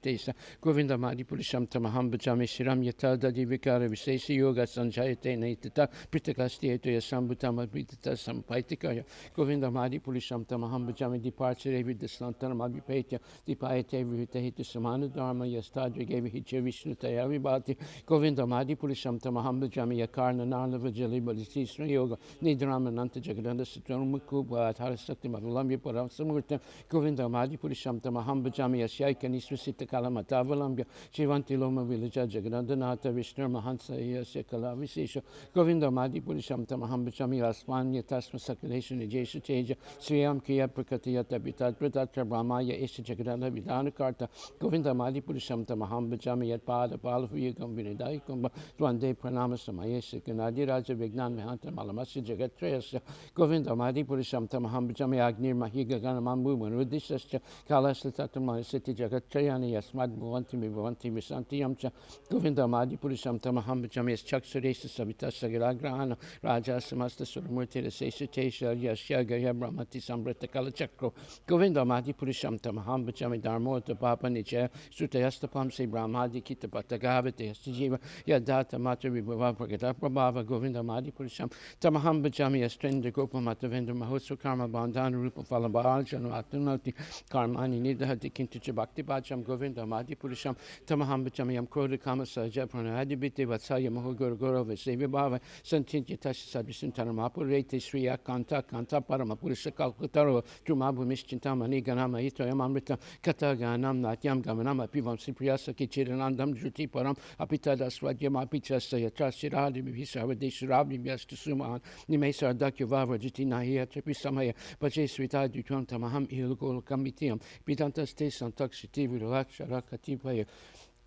Tesa Govinda Madi Purusham Tamaham Bhajami Shiram Yatada Divikara Visesa Yoga Sanjayate Naitata Pritakasti Eto Yasambhutama Britata Sampaitikaya Govinda Madi Purusham Tamaham Bhajami Departure Evi Deslantana Mabhipetya Dipayate Vihitahitu Samana Dharma Yastadri Gevi Hiche Vishnutaya Vibhati Govinda Madi Purusham Tamaham Bhajami Yakarna Narla Vajali Balisisra Yoga Nidrama Nanta Jagadanda Satramukuba Athara Sakti Mavalamya Param Samurta Govinda Madi Purusham Tamaham Bhajami Yasyaika Nisvasita Kalamata Valambya Shivanti Loma Villaja Jagadanda Nata Vishnu Mahansa Yasya Kala Visesha Govinda Madi Purusham Tamaham Bhajami Asmanya Tasma Sakalation Nijesha Teja Sriyam Kiya Prakatiyata Vitat Pratatra Brahmaya Esha Jagadanda Vidana Karta Govinda Madi Purusham Tamaham Bhajami Yat Pada Palavuyagam Vinidai Kumbha Dwande Pranama Samayesha Ganadi Raja Vignan Mehanta Malamasya Jagat Treyasya Govinda Madi Purusham Tamaham Bhajami Agnir Mahiga Ganamambu Manudishasya Kalasatatamaya Siti Jagat Treyani Yasmad Bhuvanti Bhuvanti Visanti Yamcha Govinda Madi Purusham Tamaham Bhajami Chaksuresa Savita Sagiragrahana Raja Samasta Suramurti Sesha Tesha Yashya Gaya Brahmati Sambrata Kala Chakro Govinda Madi Purisham Tamaham Bachami Dharmota Papa Niche Sutayastapam Se Brahmadi Kita Patagavate Jiva Yadata Mata Vibhava Pragata Prabhava Govinda Madi Purisham Tamaham Bachami Estrenda Gopa Matavendra Mahosu Karma Bandana Rupa Falabal Janatunati Karmani Nidahati Kintucha Bhakti Bacham Govinda Madi Purisham Tamaham Bachami Yam Kroda Kama Saja Pranadibiti Vatsaya Mahoguru Goro Vesevi Bhava Santinti Tashi Sadvisintanamapu Rete Sriya Kanta Kanta Paramapurusha Kalkutaro Trumabu Mischintamani Ganama Ito Yamamrita Kataganam Natyam Gamanama Pivam Sipriyasa Kichiranandam Juti Param Apitada Swadhyam Apichasa Yatrashiradi Visavadeshurabhi Vyastasuman Nimesar Dakyavava Jiti Nahia Tripisamaya Pache Svita Dutram Tamaham Ilgol Kamitiam Pidantas Tesan Taksiti Virakshara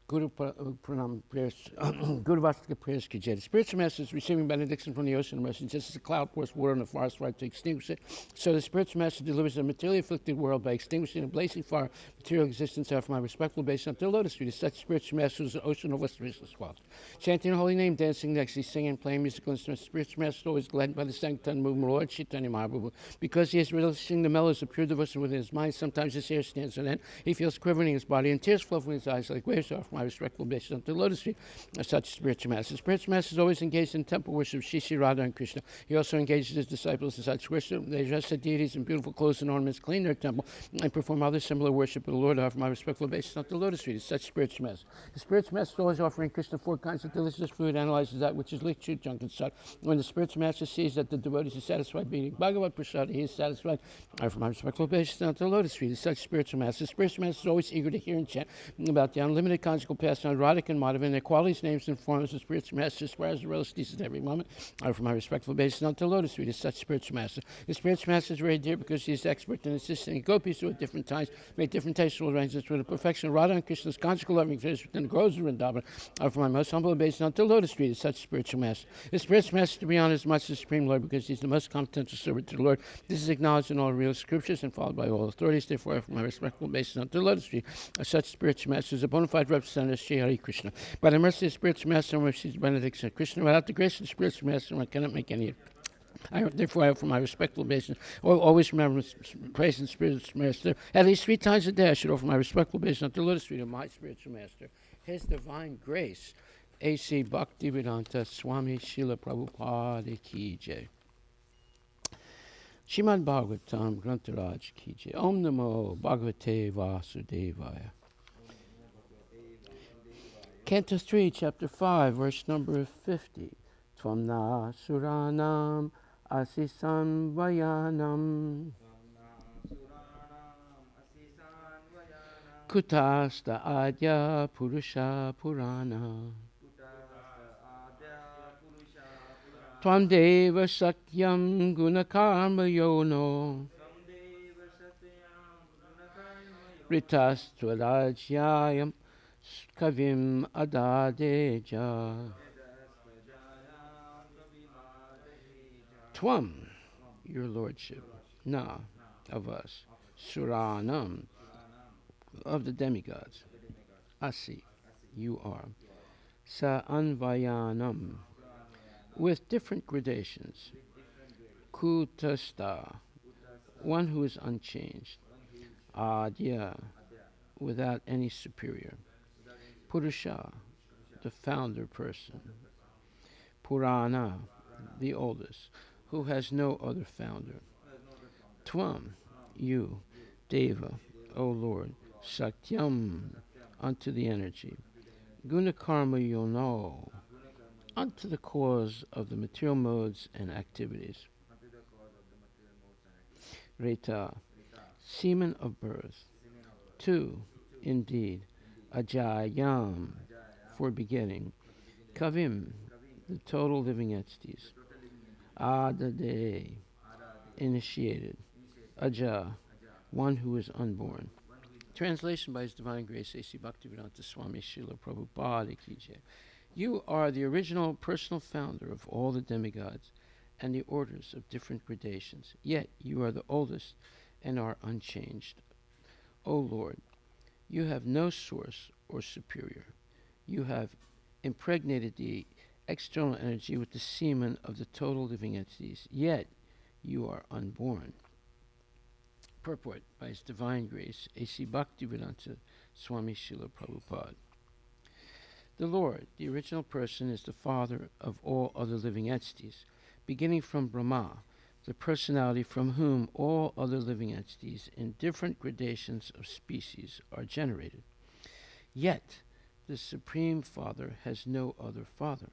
Guru Pranam prayers, Guru Vastika prayers, Kijay. The spiritual master is receiving benediction from the ocean of mercy, just as the cloud pours water on the forest fire to extinguish it. So the spiritual master delivers the materially afflicted world by extinguishing a blazing fire, material existence out from my respectful base until Lotus Street. As such, spiritual master is the ocean of auspicious clouds. Chanting the holy name, dancing next, singing and playing musical instruments. The spiritual master is always gladdened by the sanctum movement, Lord Chaitanya Mahaprabhu. Because he is relishing the mellows of pure devotion within his mind, sometimes his hair stands on end. He feels quivering in his body, and tears flow from his eyes like waves off my respectful base unto Lotus Street. Such spiritual master. Spiritual master is always engaged in temple worship of Shri Radha and Krishna. He also engages his disciples in such worship. They dress the deities in beautiful clothes and ornaments, clean their temple, and perform other similar worship of the Lord offer my respectful basis unto Lotus Street. Such spiritual master. The spiritual master is always offering Krishna 4 kinds of delicious food, analyzes that which is licht, shoot, junk, and sat. When the spiritual master sees that the devotees are satisfied being Bhagavad Prasad, he is satisfied. I offer my respectful basis unto Lotus Street. Such spiritual master. The spiritual master is always eager to hear and chant about the unlimited conjugal pastime, Radhika and Madhava, and their qualities, names, and forms. The spiritual master aspires to relish these at every moment. I offer my respectful basis unto Lotus Street. Such spiritual master. The spiritual master is very dear because he is expert in assisting gopis who at different times make different tasteful arrangements for the perfection of Radha and Krishna's conjugal loving affairs within the groves of Vrindavan. I offer my most humble obeisance unto Lotus Street. Such spiritual master. The spiritual master to be honored as much as the Supreme Lord because he is the most competent to serve to the Lord. This is acknowledged in all real scriptures and followed by all authorities. Therefore, I offer my respectful obeisance unto Lotus Street. Such spiritual master is a bona fide representative of Sri Hare Krishna. By the mercy of the spiritual master, I receive the benediction of Krishna. Without the grace of the spiritual master, I cannot make any. Therefore, I offer my respectful obeisance. Always remember praise and spiritual master. At least 3 times a day, I should offer my respectful obeisance unto Lotus Street of my spiritual master. His divine grace, A.C. Bhaktivedanta Swami Srila Prabhupada Ki Jai. Shrimad Bhagavatam Grantaraj Ki Jai. Om Namo Bhagavate Vasudevaya. Canto 3, Chapter 5, verse number 50. Tvamna Suranam Asisam Vayanam Kutasta Adya Purusha Purana Tvam Deva Satyam Gunakarma Yono Ritas Tvarajyayam Kavim Adadeja Tvam, your lordship, na, of us, Suranam, of the demigods, Asi, you are, Sa Anvayanam, with different gradations, Kutasta, one who is unchanged, Adya, without any superior, Purusha, the founder person, Purana, the oldest, who has no other founder. Tvam, you, Deva, O Lord, Satyam, unto the energy, Gunakarma Yono, unto the cause of the material modes and activities. Reta, semen of birth. 2, indeed, Ajayam, for begetting. Kavim, the total living entities. Adade, initiated. Aja, one who is unborn. Translation by His Divine Grace, A.C. Bhaktivedanta Swami Srila Prabhupada Ki Jai. You are the original personal founder of all the demigods and the orders of different gradations, yet you are the oldest and are unchanged. O Lord, you have no source or superior. You have impregnated the external energy with the semen of the total living entities, yet you are unborn. Purport by His Divine Grace, A.C. Bhaktivedanta Swami Srila Prabhupada. The Lord, the original person, is the father of all other living entities, beginning from Brahma, the personality from whom all other living entities in different gradations of species are generated. Yet, the Supreme Father has no other father.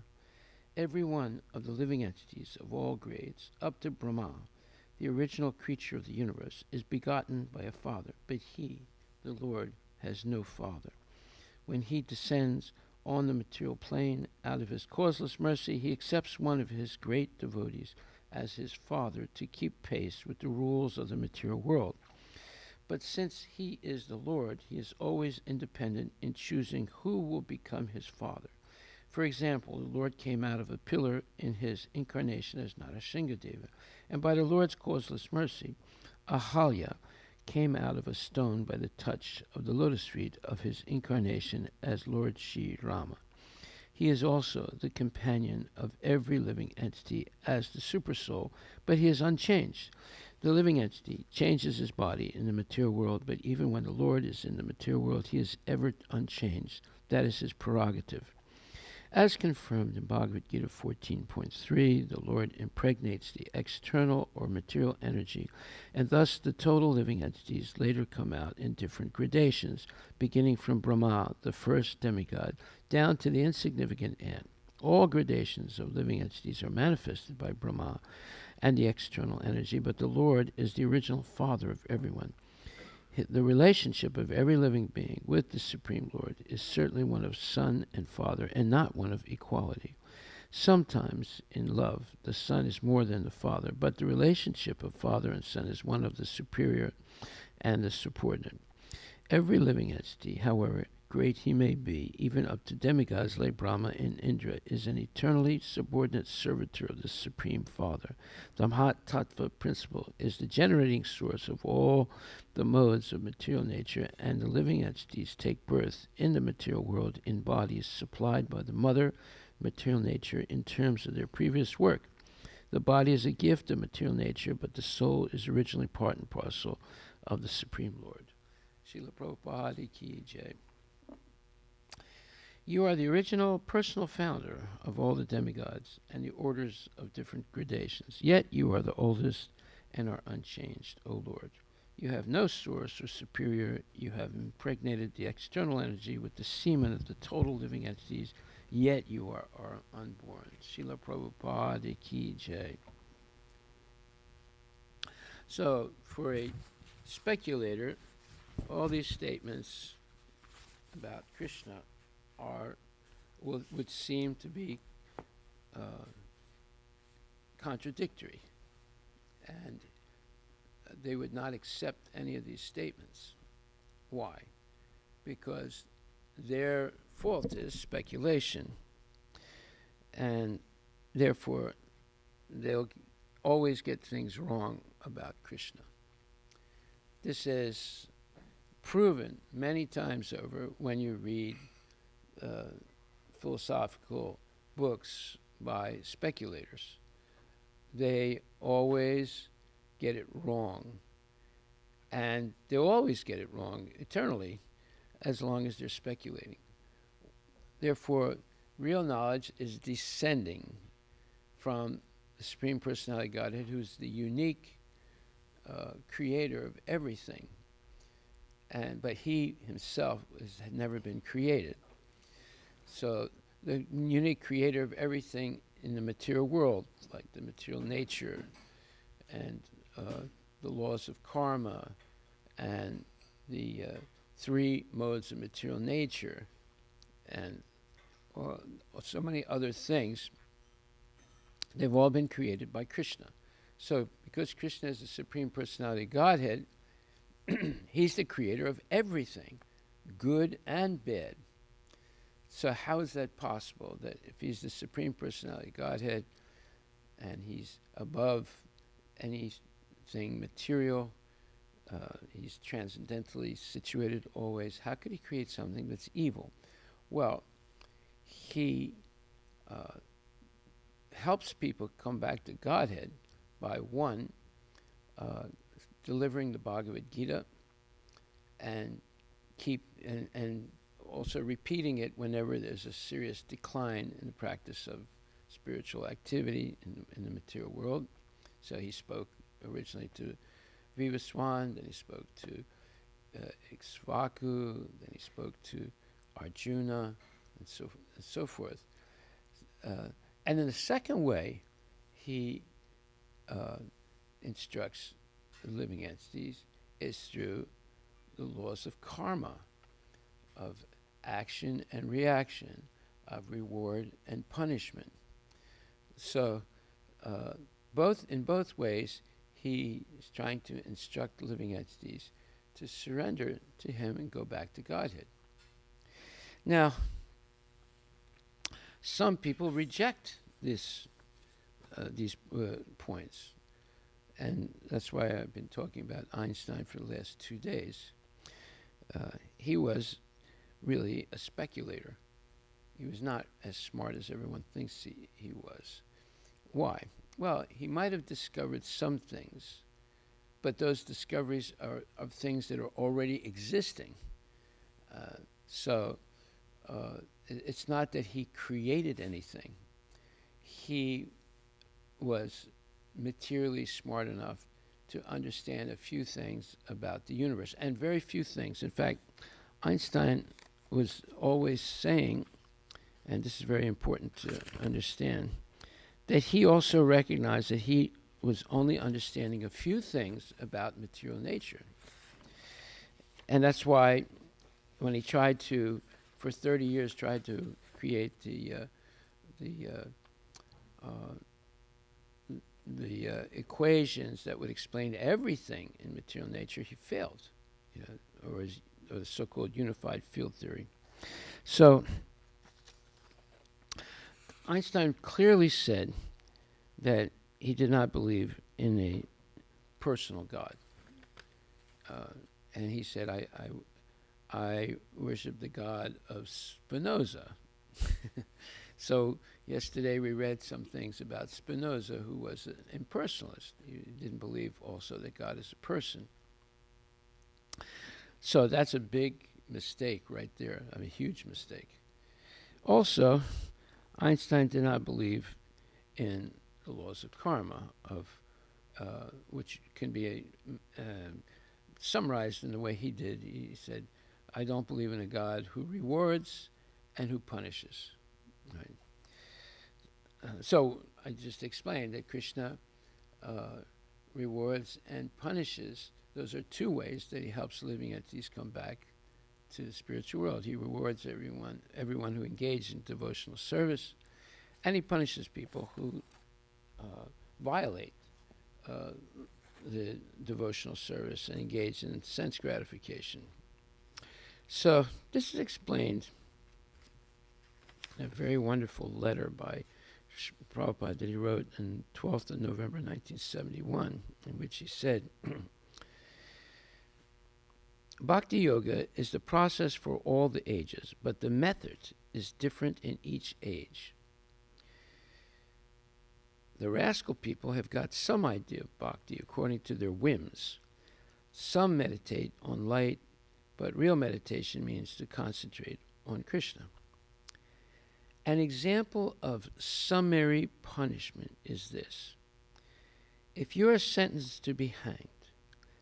Every one of the living entities of all grades, up to Brahma, the original creature of the universe, is begotten by a father, but He, the Lord, has no father. When He descends on the material plane out of His causeless mercy, He accepts one of His great devotees as His father to keep pace with the rules of the material world. But since He is the Lord, He is always independent in choosing who will become His father. For example, the Lord came out of a pillar in His incarnation as Narasingha-deva, and by the Lord's causeless mercy, Ahalya came out of a stone by the touch of the lotus feet of His incarnation as Lord Sri Rama. He is also the companion of every living entity as the Supersoul, but He is unchanged. The living entity changes his body in the material world, but even when the Lord is in the material world, He is ever unchanged. That is His prerogative. As confirmed in Bhagavad Gita 14.3, the Lord impregnates the external or material energy, and thus the total living entities later come out in different gradations, beginning from Brahma, the first demigod, down to the insignificant ant. All gradations of living entities are manifested by Brahma and the external energy, but the Lord is the original father of everyone. The relationship of every living being with the Supreme Lord is certainly one of son and father, and not one of equality. Sometimes, in love, the son is more than the father, but the relationship of father and son is one of the superior and the subordinate. Every living entity, however great he may be, even up to demigods like Brahma and Indra, is an eternally subordinate servitor of the Supreme Father. The Mahat Tattva principle is the generating source of all the modes of material nature, and the living entities take birth in the material world in bodies supplied by the mother material nature in terms of their previous work. The body is a gift of material nature, but the soul is originally part and parcel of the Supreme Lord. Srila Prabhupada Ki Jai. You are the original personal founder of all the demigods and the orders of different gradations. Yet you are the oldest and are unchanged, O Lord. You have no source or superior. You have impregnated the external energy with the semen of the total living entities, yet you are unborn. Srila Prabhupada Ki Jai. So, for a speculator, all these statements about Krishna would seem to be contradictory, and they would not accept any of these statements. Why? Because their fault is speculation, and therefore they'll always get things wrong about Krishna. This is proven many times over when you read philosophical books by speculators. They always get it wrong, and they'll always get it wrong eternally as long as they're speculating. Therefore, real knowledge is descending from the Supreme Personality of Godhead, who's the unique creator of everything, but He Himself had never been created. So the unique creator of everything in the material world, like the material nature and the laws of karma and the three modes of material nature and so many other things, they've all been created by Krishna. So because Krishna is the Supreme Personality of Godhead, He's the creator of everything, good and bad. So how is that possible, that if He's the Supreme Personality of Godhead and He's above anything material, He's transcendentally situated always, how could He create something that's evil? Well, He helps people come back to Godhead by one, delivering the Bhagavad Gita and and also repeating it whenever there's a serious decline in the practice of spiritual activity in the material world. So he spoke originally to Vivaswan, then he spoke to Ikshvaku, then he spoke to Arjuna, and so forth. And in the second way, he instructs the living entities is through the laws of karma, of action and reaction, of reward and punishment. So in both ways, he is trying to instruct the living entities to surrender to him and go back to Godhead. Now, some people reject these points, and that's why I've been talking about Einstein for the last 2 days. He was really a speculator. He was not as smart as everyone thinks he was. Why? Well, he might have discovered some things, but those discoveries are of things that are already existing. So it's not that he created anything. He was materially smart enough to understand a few things about the universe, and very few things. In fact, Einstein was always saying, and this is very important to understand, that he also recognized that he was only understanding a few things about material nature. And that's why when he tried to, for 30 years, tried to create the equations that would explain everything in material nature, he failed, or the so-called unified field theory. So Einstein clearly said that he did not believe in a personal God. And he said, I worship the God of Spinoza. So yesterday we read some things about Spinoza, who was an impersonalist. He didn't believe also that God is a person. So that's a big mistake right there, a huge mistake. Also, Einstein did not believe in the laws of karma, which can be summarized in the way he did. He said, I don't believe in a God who rewards and who punishes. Right? So I just explained that Krishna rewards and punishes. Those are two ways that he helps living entities come back to the spiritual world. He rewards everyone who engaged in devotional service, and he punishes people who violate the devotional service and engage in sense gratification. So this is explained in a very wonderful letter by Prabhupada that he wrote on 12th of November 1971, in which he said, Bhakti Yoga is the process for all the ages, but the method is different in each age. The rascal people have got some idea of bhakti according to their whims. Some meditate on light, but real meditation means to concentrate on Krishna. An example of summary punishment is this. If you are sentenced to be hanged,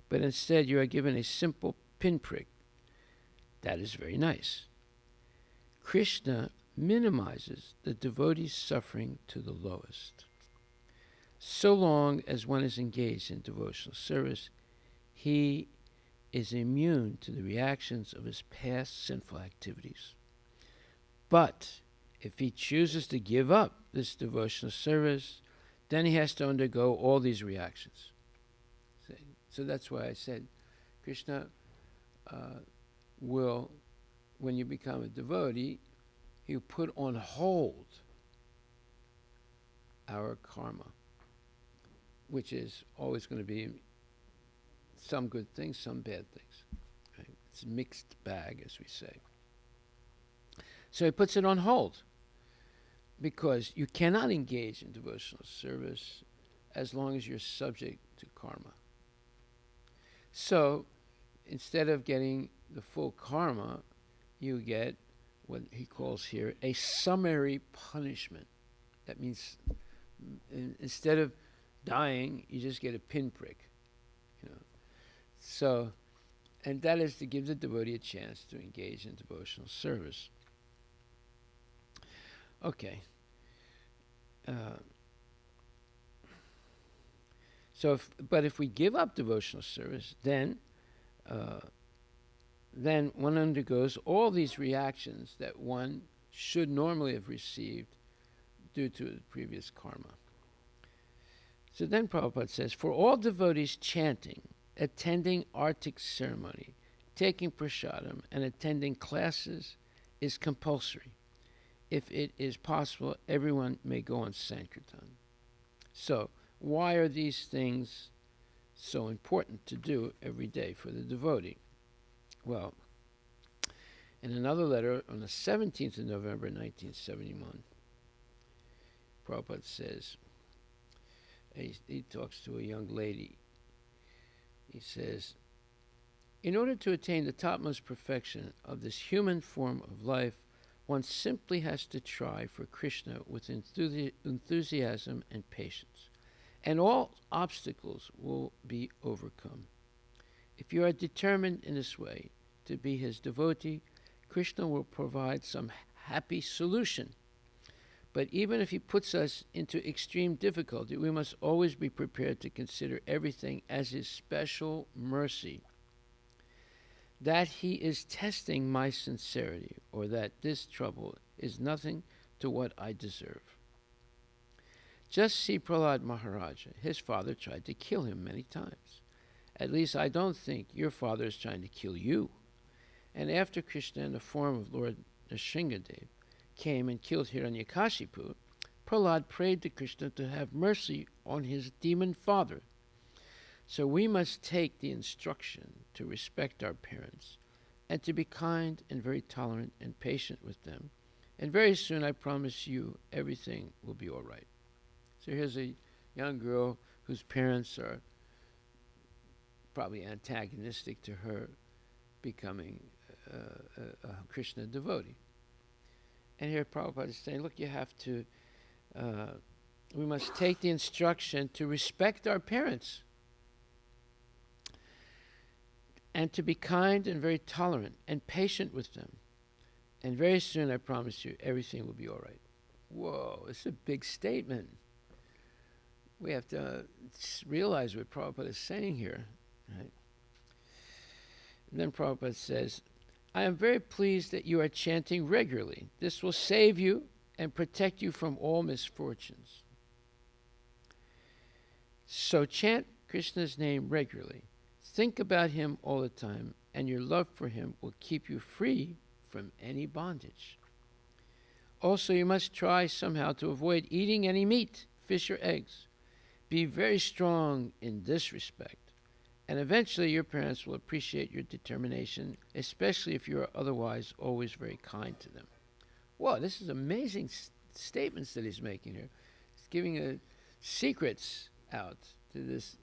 but instead you are given a simple pinprick, that is very nice. Krishna minimizes the devotee's suffering to the lowest. So long as one is engaged in devotional service, he is immune to the reactions of his past sinful activities. But if he chooses to give up this devotional service, then he has to undergo all these reactions. So that's why I said Krishna will, when you become a devotee, he'll put on hold our karma, which is always going to be some good things, some bad things. Right? It's a mixed bag, as we say. So he puts it on hold, because you cannot engage in devotional service as long as you're subject to karma. So instead of getting the full karma, you get what he calls here a summary punishment. That means instead of dying, you just get a pinprick. So, and that is to give the devotee a chance to engage in devotional service. Okay. But if we give up devotional service, then one undergoes all these reactions that one should normally have received due to the previous karma. So then Prabhupada says, for all devotees chanting, attending Artik ceremony, taking prasadam, and attending classes is compulsory. If it is possible, everyone may go on Sankirtan. So, why are these things so important to do every day for the devotee? Well, in another letter on the 17th of November 1971, Prabhupada says, he talks to a young lady. He says, in order to attain the topmost perfection of this human form of life, one simply has to try for Krishna with enthusiasm and patience, and all obstacles will be overcome. If you are determined in this way to be his devotee, Krishna will provide some happy solution. But even if he puts us into extreme difficulty, we must always be prepared to consider everything as his special mercy. That he is testing my sincerity, or that this trouble is nothing to what I deserve. Just see Prahlad Maharaja. His father tried to kill him many times. At least I don't think your father is trying to kill you. And after Krishna, in the form of Lord Nrsingadev, came and killed Hiranyakashipu, Prahlad prayed to Krishna to have mercy on his demon father. So we must take the instruction to respect our parents and to be kind and very tolerant and patient with them. And very soon, I promise you, everything will be all right. So here's a young girl whose parents are probably antagonistic to her becoming a Krishna devotee. And here Prabhupada is saying, look, you have to, we must take the instruction to respect our parents and to be kind and very tolerant and patient with them. And very soon, I promise you, everything will be all right. Whoa, it's a big statement. We have to realize what Prabhupada is saying here. Right? And then Prabhupada says, I am very pleased that you are chanting regularly. This will save you and protect you from all misfortunes. So chant Krishna's name regularly. Think about him all the time, and your love for him will keep you free from any bondage. Also, you must try somehow to avoid eating any meat, fish, or eggs. Be very strong in this respect. And eventually your parents will appreciate your determination, especially if you are otherwise always very kind to them. Whoa, this is amazing statements that he's making here. He's giving secrets out to this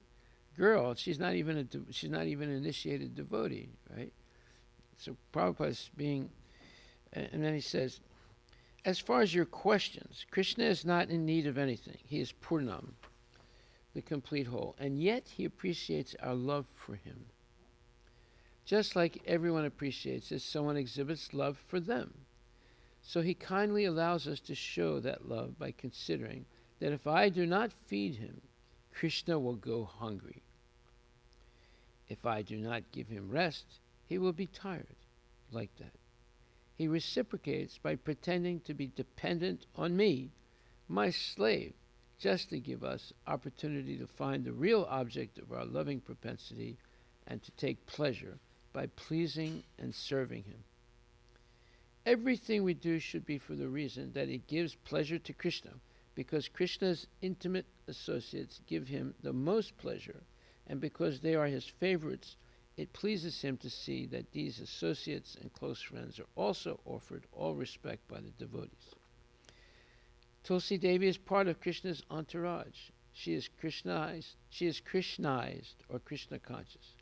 girl. She's not even an initiated devotee, right? So Prabhupada's being, and then he says, as far as your questions, Krishna is not in need of anything. He is Purnam, the complete whole, and yet he appreciates our love for him. Just like everyone appreciates if someone exhibits love for them. So he kindly allows us to show that love by considering that if I do not feed him, Krishna will go hungry. If I do not give him rest, he will be tired, like that. He reciprocates by pretending to be dependent on me, my slave, just to give us opportunity to find the real object of our loving propensity and to take pleasure by pleasing and serving him. Everything we do should be for the reason that it gives pleasure to Krishna, because Krishna's intimate associates give him the most pleasure, and because they are his favorites, it pleases him to see that these associates and close friends are also offered all respect by the devotees. Tulsi Devi is part of Krishna's entourage. She is Krishnized or Krishna conscious.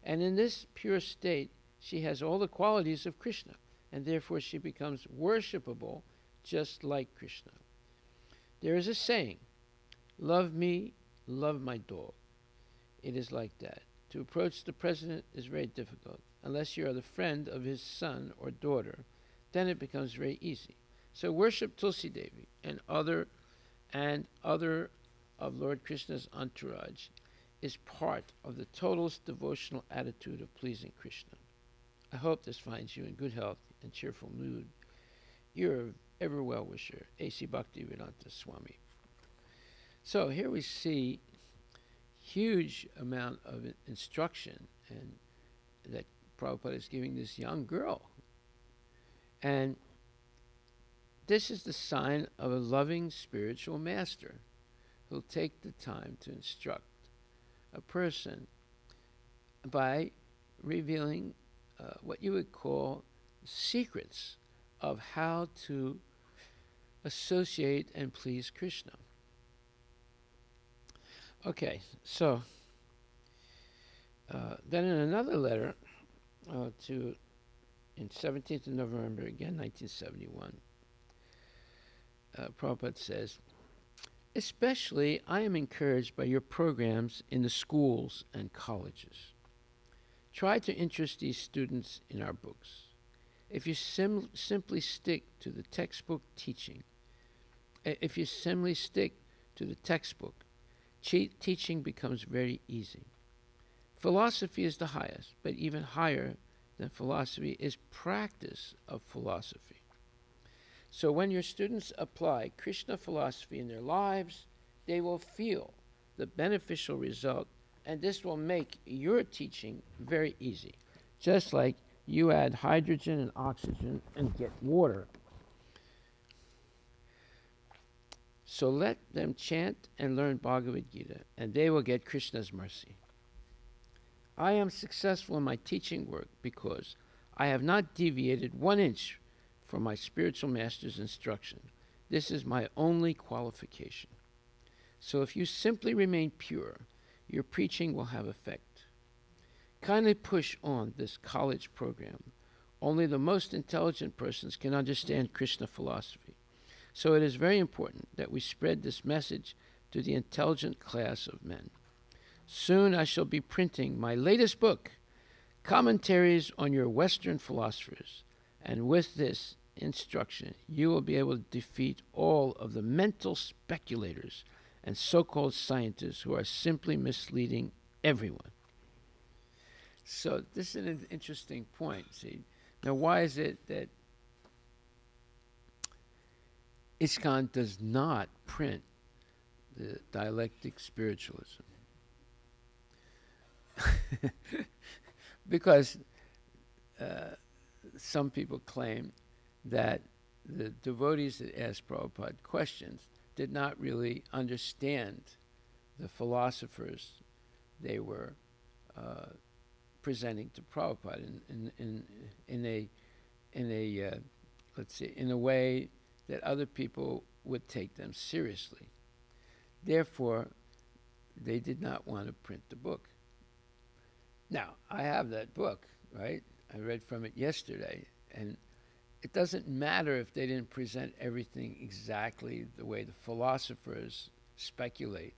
And in this pure state, she has all the qualities of Krishna, and therefore she becomes worshipable just like Krishna. There is a saying, love me, love my dog. It is like that. To approach the president is very difficult. Unless you are the friend of his son or daughter, then it becomes very easy. So worship Tulsi Devi and other of Lord Krishna's entourage is part of the total devotional attitude of pleasing Krishna. I hope this finds you in good health and cheerful mood. Your ever well-wisher, A.C. Bhaktivedanta Swami. So here we see huge amount of instruction and that Prabhupada is giving this young girl. And this is the sign of a loving spiritual master who'll take the time to instruct a person by revealing what you would call secrets of how to associate and please Krishna. Okay, so then in another letter in 17th of November, again, 1971, Prabhupada says, especially I am encouraged by your programs in the schools and colleges. Try to interest these students in our books. If you simply stick to the textbook teaching, teaching becomes very easy. Philosophy is the highest, but even higher than philosophy is practice of philosophy. So when your students apply Krishna philosophy in their lives, they will feel the beneficial result, and this will make your teaching very easy. Just like you add hydrogen and oxygen and get water. So let them chant and learn Bhagavad Gita, and they will get Krishna's mercy. I am successful in my teaching work because I have not deviated 1 inch from my spiritual master's instruction. This is my only qualification. So if you simply remain pure, your preaching will have effect. Kindly push on this college program. Only the most intelligent persons can understand Krishna philosophy. So it is very important that we spread this message to the intelligent class of men. Soon I shall be printing my latest book, Commentaries on Your Western Philosophers, and with this instruction, you will be able to defeat all of the mental speculators and so-called scientists who are simply misleading everyone. So this is an interesting point. See, now why is it that ISKCON does not print the dialectic spiritualism? Because some people claim that the devotees that asked Prabhupada questions did not really understand the philosophers they were presenting to Prabhupada in a way that other people would take them seriously. Therefore, they did not want to print the book. Now, I have that book, right? I read from it yesterday, and it doesn't matter if they didn't present everything exactly the way the philosophers speculate.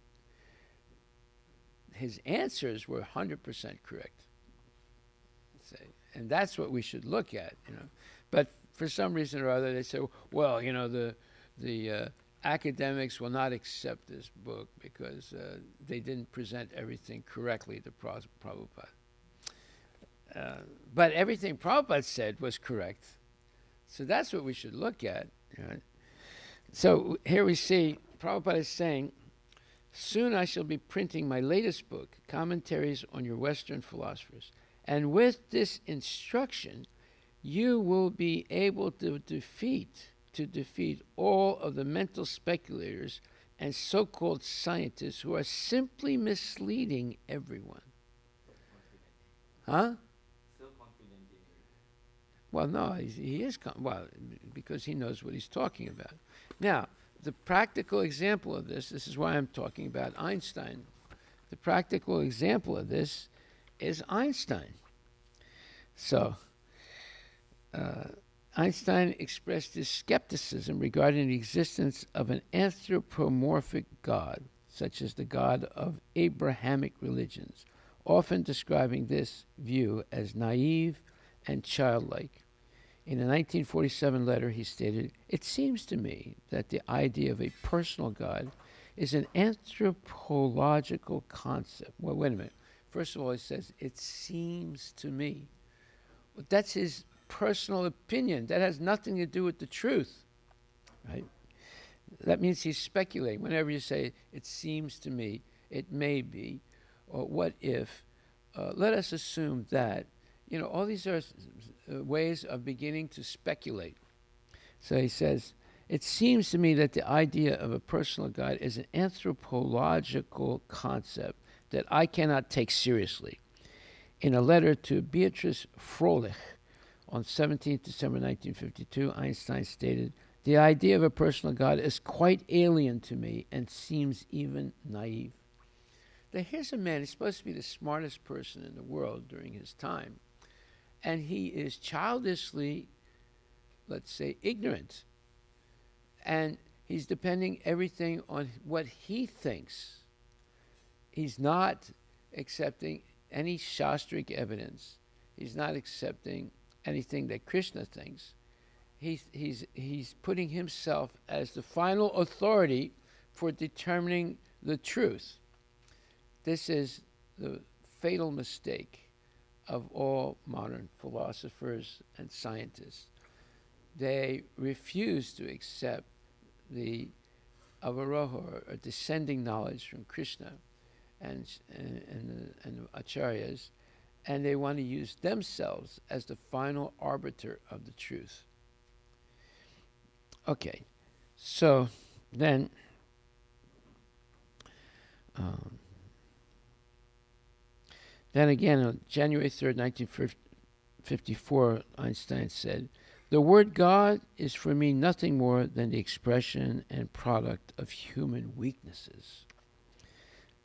His answers were 100% correct. And that's what we should look at, you know. But for some reason or other, they say, well, you know, the academics will not accept this book because they didn't present everything correctly to Prabhupada. But everything Prabhupada said was correct. So that's what we should look at. Right? So here we see Prabhupada is saying, soon I shall be printing my latest book, Commentaries on Your Western Philosophers. And with this instruction, you will be able to defeat all of the mental speculators and so-called scientists who are simply misleading everyone. Huh? Still confident in it. Well, no, he is, because he knows what he's talking about. Now, the practical example of this is why I'm talking about Einstein. The practical example of this is Einstein. So, Einstein expressed his skepticism regarding the existence of an anthropomorphic God, such as the God of Abrahamic religions, often describing this view as naive and childlike. In a 1947 letter, he stated, "It seems to me that the idea of a personal God is an anthropological concept." Well, wait a minute. First of all, he says, "It seems to me." Well, that's his personal opinion. That has nothing to do with the truth, right? That means he's speculating. Whenever you say, "it seems to me," it may be, or what if, let us assume that, all these are ways of beginning to speculate. So he says, "It seems to me that the idea of a personal God is an anthropological concept that I cannot take seriously." In a letter to Beatrice Froelich on 17th December 1952, Einstein stated, "The idea of a personal God is quite alien to me and seems even naive." Now here's a man, he's supposed to be the smartest person in the world during his time, and he is childishly, let's say, ignorant. And he's depending everything on what he thinks. He's not accepting any Shastric evidence. He's not accepting anything that Krishna thinks. He's putting himself as the final authority for determining the truth. This is the fatal mistake of all modern philosophers and scientists. They refuse to accept the avaroha, or descending knowledge from Krishna and the acharyas, and they want to use themselves as the final arbiter of the truth. Okay, so then again on January 3rd, 1954, Einstein said, "The word God is for me nothing more than the expression and product of human weaknesses.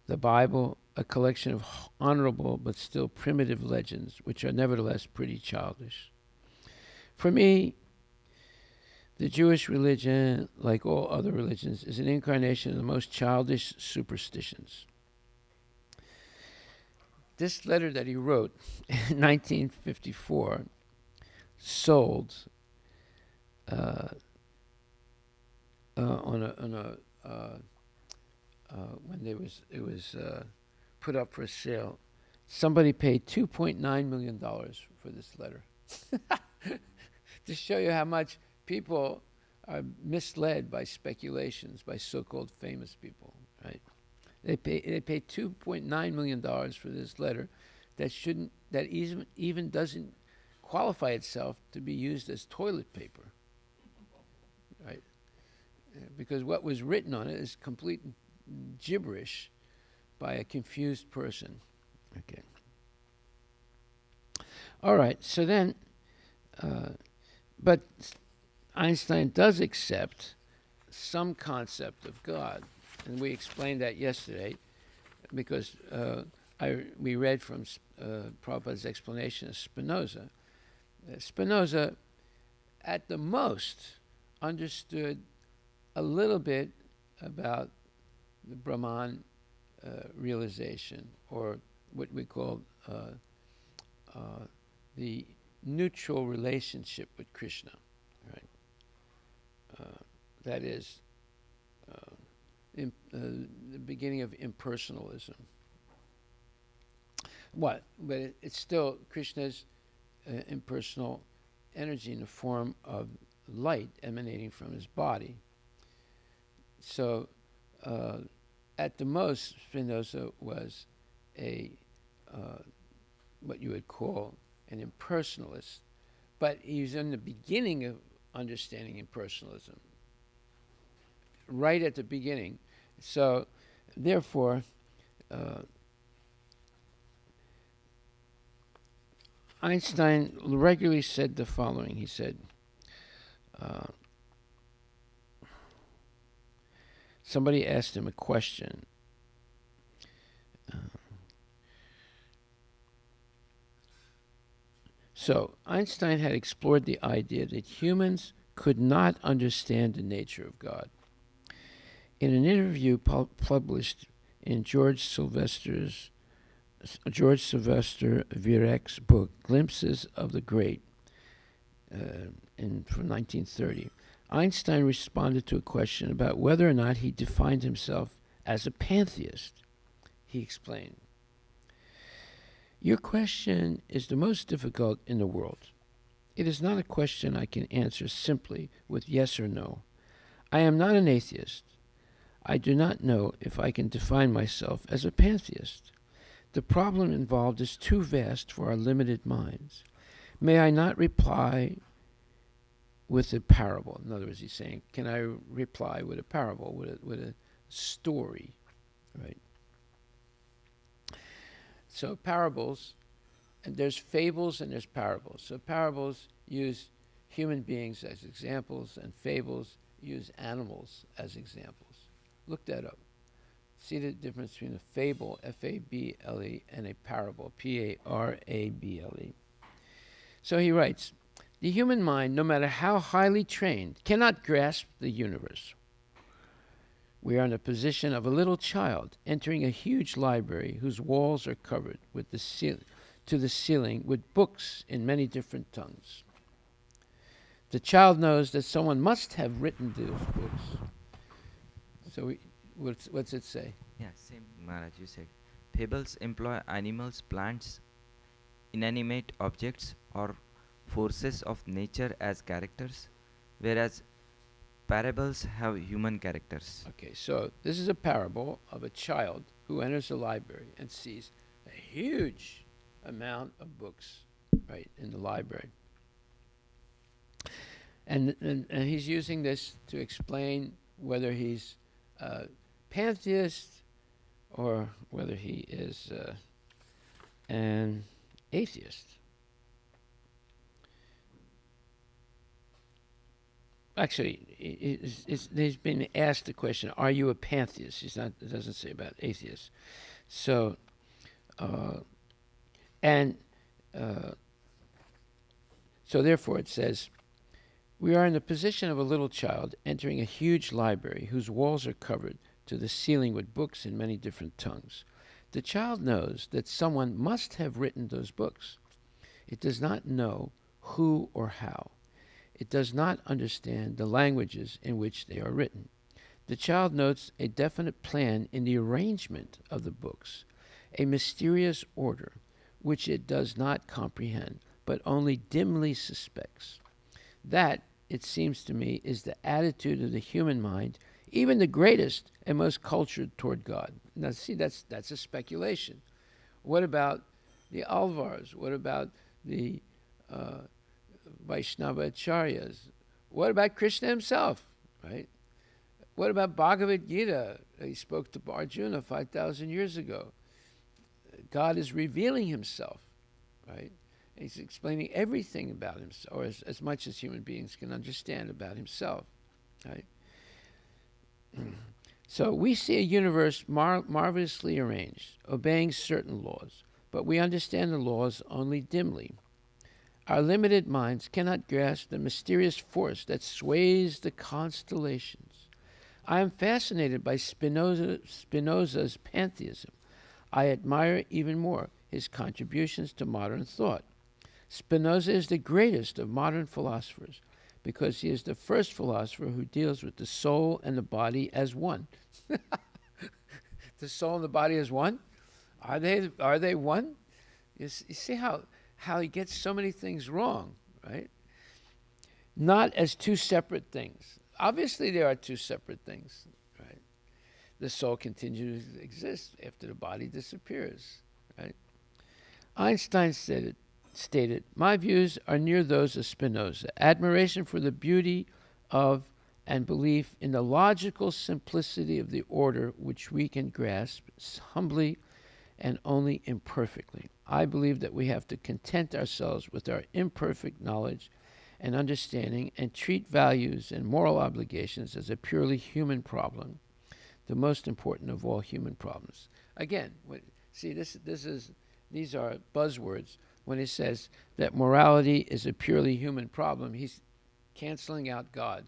The Bible, a collection of honorable but still primitive legends, which are nevertheless pretty childish. For me, the Jewish religion, like all other religions, is an incarnation of the most childish superstitions." This letter that he wrote in 1954 sold when it was put up for sale. Somebody paid $2.9 million for this letter. To show you how much people are misled by speculations by so-called famous people, right? They paid $2.9 million for this letter that even doesn't qualify itself to be used as toilet paper, right? Because what was written on it is complete gibberish by a confused person. Okay. All right. So then, but Einstein does accept some concept of God, and we explained that yesterday, because we read from Prabhupada's explanation of Spinoza. Spinoza, at the most, understood a little bit about the Brahman realization, or what we call the neutral relationship with Krishna, right? That is the beginning of impersonalism. But it's still Krishna's impersonal energy in the form of light emanating from his body. So, at the most, Spinoza was what you would call an impersonalist, but he's in the beginning of understanding impersonalism, right at the beginning. So, therefore, Einstein regularly said the following. He said, somebody asked him a question. So Einstein had explored the idea that humans could not understand the nature of God. In an interview published in George Sylvester Virec's book, Glimpses of the Great, from 1930, Einstein responded to a question about whether or not he defined himself as a pantheist. He explained, "Your question is the most difficult in the world. It is not a question I can answer simply with yes or no. I am not an atheist. I do not know if I can define myself as a pantheist. The problem involved is too vast for our limited minds. May I not reply with a parable?" In other words, he's saying, can I reply with a parable, with a story, right? So parables, and there's fables and there's parables. So parables use human beings as examples, and fables use animals as examples. Look that up. See the difference between a fable, F-A-B-L-E, and a parable, P-A-R-A-B-L-E. So he writes, "The human mind, no matter how highly trained, cannot grasp the universe. We are in the position of a little child entering a huge library whose walls are covered with to the ceiling with books in many different tongues. The child knows that someone must have written those books." So what's it say? Yeah, same Maharaj, you said. Fables employ animals, plants, inanimate objects, or forces of nature as characters, whereas parables have human characters. Okay, so this is a parable of a child who enters a library and sees a huge amount of books, right, in the library. And he's using this to explain whether he's pantheist or whether he is an atheist. Actually, he's been asked the question, are you a pantheist? It doesn't say about atheist. So, so therefore it says, "We are in the position of a little child entering a huge library whose walls are covered to the ceiling with books in many different tongues. The child knows that someone must have written those books. It does not know who or how. It does not understand the languages in which they are written. The child notes a definite plan in the arrangement of the books, a mysterious order which it does not comprehend, but only dimly suspects. That, it seems to me, is the attitude of the human mind, even the greatest and most cultured toward God." Now, see, that's a speculation. What about the Alvars? What about the Vaishnava Acharyas? What about Krishna himself, right? What about Bhagavad Gita? He spoke to Arjuna 5,000 years ago. God is revealing himself, right? He's explaining everything about himself, or as much as human beings can understand about himself, right? So we see a universe marvelously arranged, obeying certain laws, but we understand the laws only dimly. Our limited minds cannot grasp the mysterious force that sways the constellations. I am fascinated by Spinoza's pantheism. I admire even more his contributions to modern thought. Spinoza is the greatest of modern philosophers because he is the first philosopher who deals with the soul and the body as one. The soul and the body as one? Are they one? You see how he gets so many things wrong, right? Not as two separate things. Obviously, there are two separate things, right? The soul continues to exist after the body disappears, right? Einstein stated, "My views are near those of Spinoza. Admiration for the beauty of and belief in the logical simplicity of the order which we can grasp humbly and only imperfectly. I believe that we have to content ourselves with our imperfect knowledge and understanding and treat values and moral obligations as a purely human problem, the most important of all human problems." Again, see, these are buzzwords, when he says that morality is a purely human problem. He's canceling out God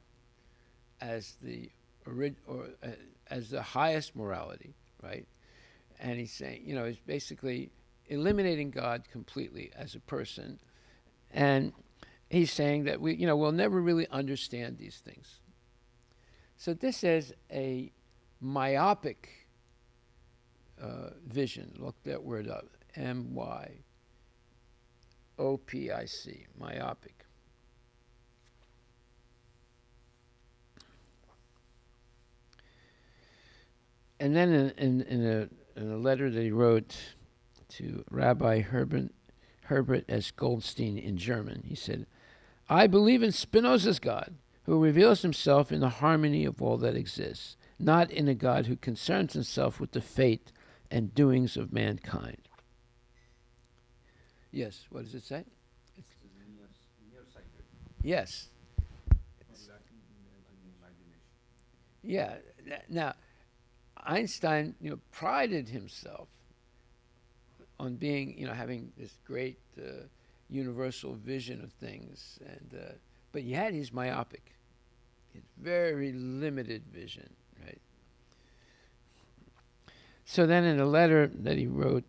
as the as the highest morality, right? And he's saying, he's basically eliminating God completely as a person, and he's saying that we'll never really understand these things. So this is a myopic vision. Look that word up, M-Y-O-P-I-C, myopic. And then in a letter that he wrote to Rabbi Herbert S. Goldstein in German, he said, "I believe in Spinoza's God, who reveals himself in the harmony of all that exists, not in a God who concerns himself with the fate and doings of mankind." Yes, what does it say? Yes. Yeah. Now, Einstein, prided himself on being, having this great universal vision of things, but yet he's myopic. It's very limited vision, right? So then, in a letter that he wrote,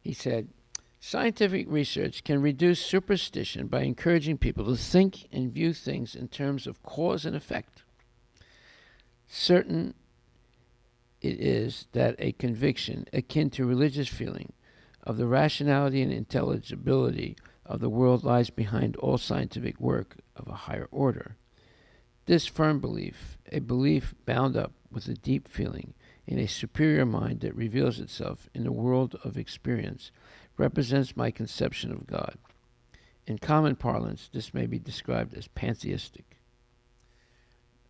he said, "Scientific research can reduce superstition by encouraging people to think and view things in terms of cause and effect. Certain it is that a conviction akin to religious feeling of the rationality and intelligibility of the world lies behind all scientific work of a higher order. This firm belief, a belief bound up with a deep feeling in a superior mind that reveals itself in the world of experience, represents my conception of God. In common parlance, this may be described as pantheistic."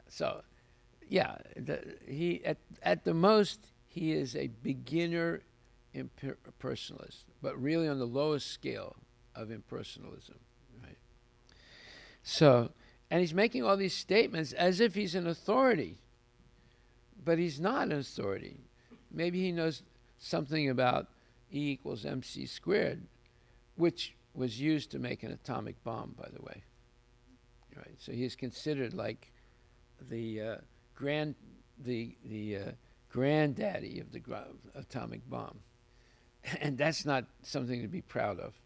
So, yeah, he at the most he is a beginner impersonalist, but really on the lowest scale of impersonalism, right? So, and he's making all these statements as if he's an authority, but he's not an authority. Maybe he knows something about E equals mc squared, which was used to make an atomic bomb, by the way. Right. So he is considered like the granddaddy of the atomic bomb, and that's not something to be proud of.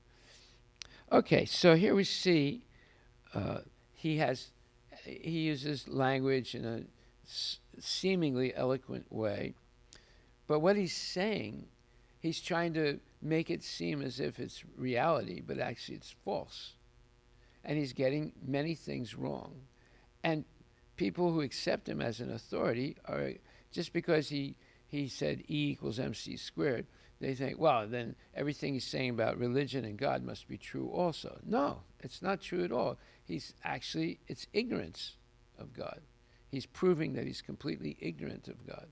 Okay, so here we see he uses language in a seemingly eloquent way, but what he's saying, he's trying to make it seem as if it's reality, but actually it's false. And he's getting many things wrong. And people who accept him as an authority are, just because he said E equals mc squared, they think, well, then everything he's saying about religion and God must be true also. No, it's not true at all. It's ignorance of God. He's proving that he's completely ignorant of God.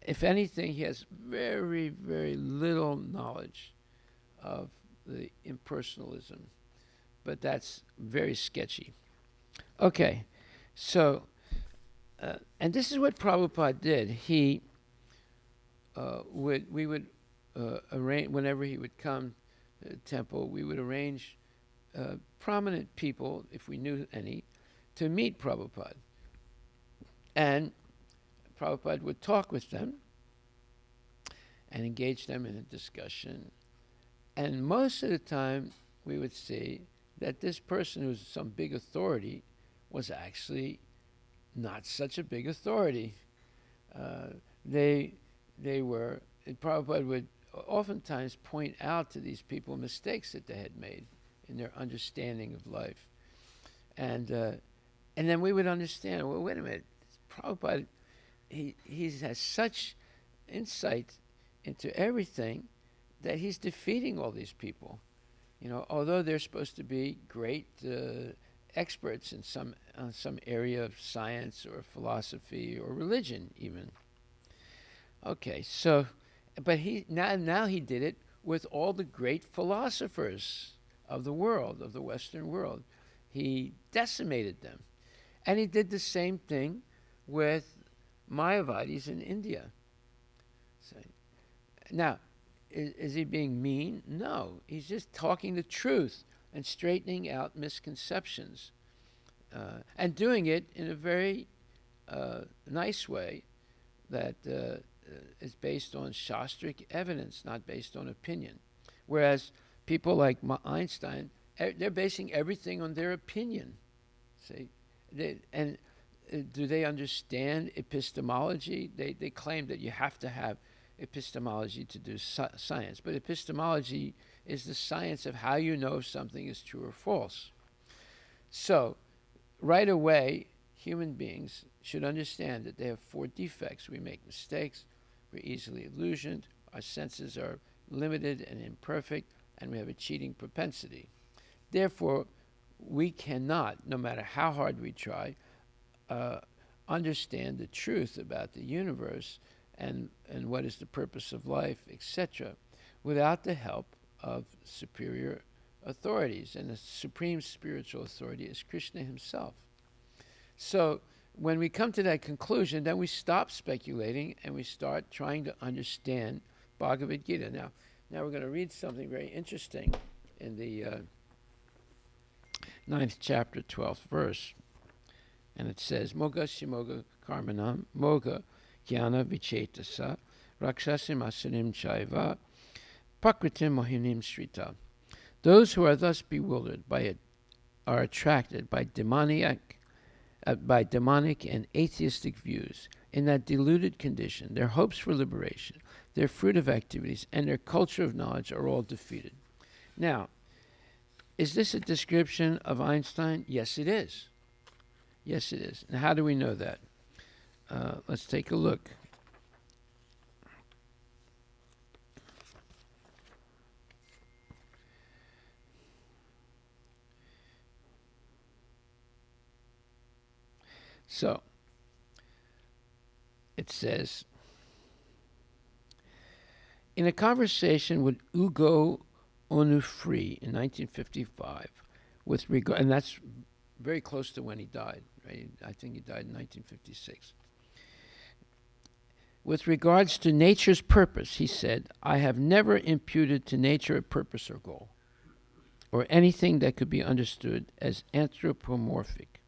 If anything, he has very, very little knowledge of the impersonalism, but that's very sketchy. Okay, so, and this is what Prabhupada did. We would arrange, whenever he would come to the temple, we would arrange prominent people, if we knew any, to meet Prabhupada. And Prabhupada would talk with them and engage them in a discussion. And most of the time, we would see that this person who's some big authority was actually not such a big authority. Prabhupada would oftentimes point out to these people mistakes that they had made in their understanding of life. And then we would understand, well, wait a minute, Prabhupada, he has such insight into everything that he's defeating all these people. Although they're supposed to be great experts in some area of science or philosophy or religion even. Okay, so, but now he did it with all the great philosophers of the world, of the Western world. He decimated them. And he did the same thing with Mayavadis in India. So, now, is he being mean? No, he's just talking the truth and straightening out misconceptions, and doing it in a very nice way that is based on shastric evidence, not based on opinion. Whereas people like Einstein, they're basing everything on their opinion. See, do they understand epistemology? They claim that you have to have epistemology to do science, but epistemology is the science of how you know if something is true or false. So, right away, human beings should understand that they have 4 defects. We make mistakes, we're easily illusioned, our senses are limited and imperfect, and we have a cheating propensity. Therefore, we cannot, no matter how hard we try, understand the truth about the universe and what is the purpose of life, etc., without the help of superior authorities. And the supreme spiritual authority is Krishna himself. So when we come to that conclusion, then we stop speculating and we start trying to understand Bhagavad Gita. Now we're going to read something very interesting in the 9th chapter, 12th verse. And it says, Moga Shimoga Karmanam, Moga Jnana Vichetasa, Raksasim Asinim Chaiva, Pakritim Mohinim Shrita. Those who are thus bewildered by it are attracted by demonic and atheistic views. In that deluded condition, their hopes for liberation, their fruitive activities, and their culture of knowledge are all defeated. Now, is this a description of Einstein? Yes, it is. Yes, it is. And how do we know that? Let's take a look. So, it says, in a conversation with Ugo Onufri in 1955, with regard, and that's very close to when he died, right? I think he died in 1956. With regards to nature's purpose, he said, I have never imputed to nature a purpose or goal, or anything that could be understood as anthropomorphic.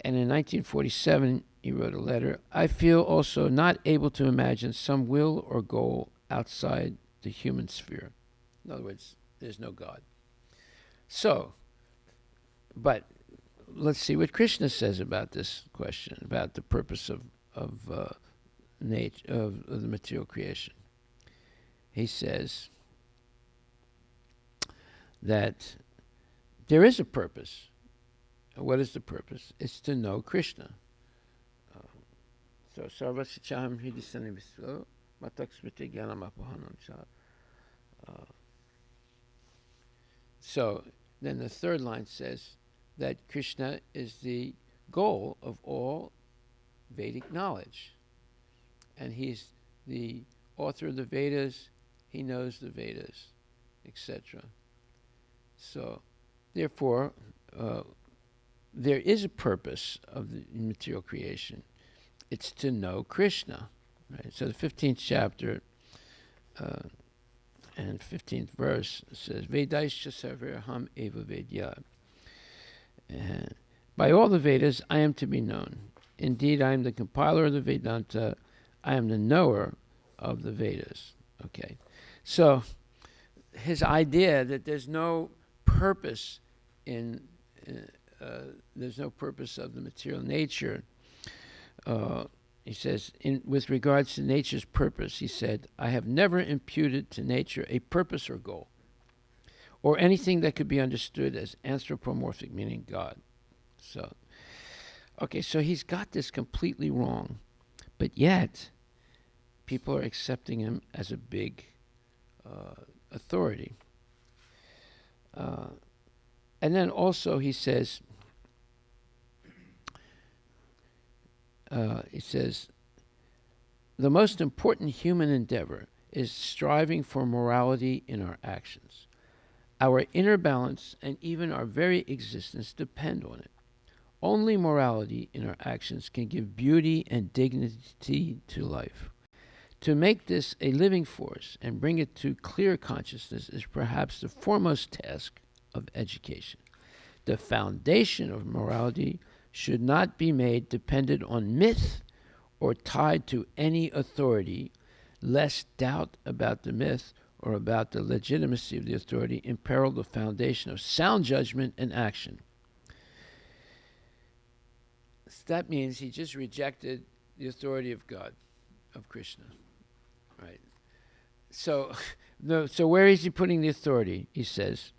And in 1947, he wrote a letter, I feel also not able to imagine some will or goal outside the human sphere. In other words, there's no God. So, but let's see what Krishna says about this question, about the purpose of nature, of the material creation. He says that there is a purpose. What is the purpose? It's to know Krishna. So, Sarva Sichaham Hridisani Vislo, Matak Smriti Gyanam Apohanam Cha. So, then the third line says that Krishna is the goal of all Vedic knowledge. And he's the author of the Vedas, he knows the Vedas, etc. So, therefore, there is a purpose of the material creation. It's to know Krishna. Right? So the 15th chapter and 15th verse says, Vedaischa sarvaraham eva vedya. By all the Vedas, I am to be known. Indeed, I am the compiler of the Vedanta. I am the knower of the Vedas. Okay. So his idea that there's no purpose there's no purpose of the material nature. He says, with regards to nature's purpose, he said, I have never imputed to nature a purpose or goal, or anything that could be understood as anthropomorphic, meaning God. So, okay, so he's got this completely wrong, but yet people are accepting him as a big authority. And then also he says, the most important human endeavor is striving for morality in our actions. Our inner balance and even our very existence depend on it. Only morality in our actions can give beauty and dignity to life. To make this a living force and bring it to clear consciousness is perhaps the foremost task of education. The foundation of morality should not be made dependent on myth or tied to any authority, lest doubt about the myth or about the legitimacy of the authority imperil the foundation of sound judgment and action. So that means he just rejected the authority of God, of Krishna. Right. So where is he putting the authority? He says,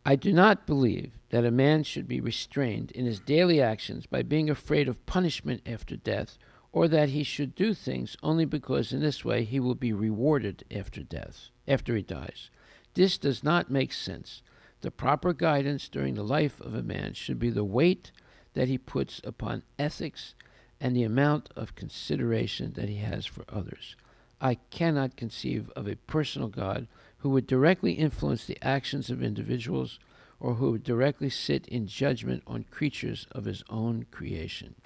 I do not believe that a man should be restrained in his daily actions by being afraid of punishment after death, or that he should do things only because in this way he will be rewarded after death, after he dies. This does not make sense. The proper guidance during the life of a man should be the weight that he puts upon ethics and the amount of consideration that he has for others. I cannot conceive of a personal God who would directly influence the actions of individuals or who would directly sit in judgment on creatures of his own creation.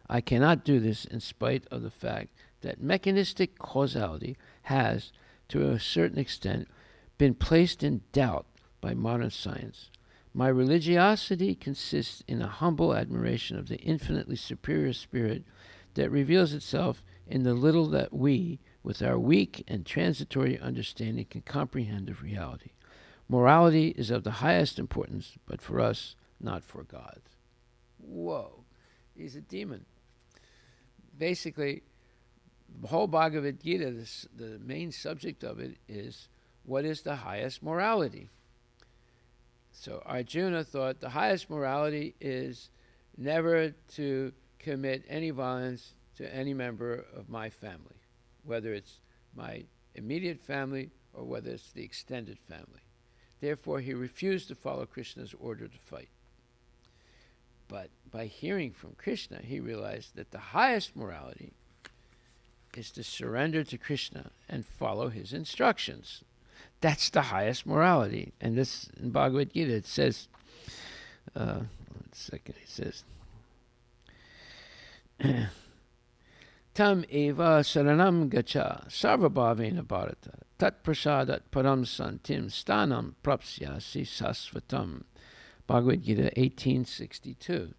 I cannot do this in spite of the fact that mechanistic causality has, to a certain extent, been placed in doubt by modern science. My religiosity consists in a humble admiration of the infinitely superior spirit that reveals itself in the little that we, with our weak and transitory understanding, can comprehend of reality. Morality is of the highest importance, but for us, not for God. Whoa, he's a demon. Basically, the whole Bhagavad Gita, the main subject of it is, what is the highest morality? So Arjuna thought the highest morality is never to commit any violence to any member of my family, whether it's my immediate family or whether it's the extended family. Therefore, he refused to follow Krishna's order to fight. But by hearing from Krishna, he realized that the highest morality is to surrender to Krishna and follow his instructions. That's the highest morality. And this, in Bhagavad Gita, it says, it says, Tam eva saranam gacha sarvabhavena bharata tat prasadat param santim stanam prapsyasi sasvatam. Bhagavad Gita 1862.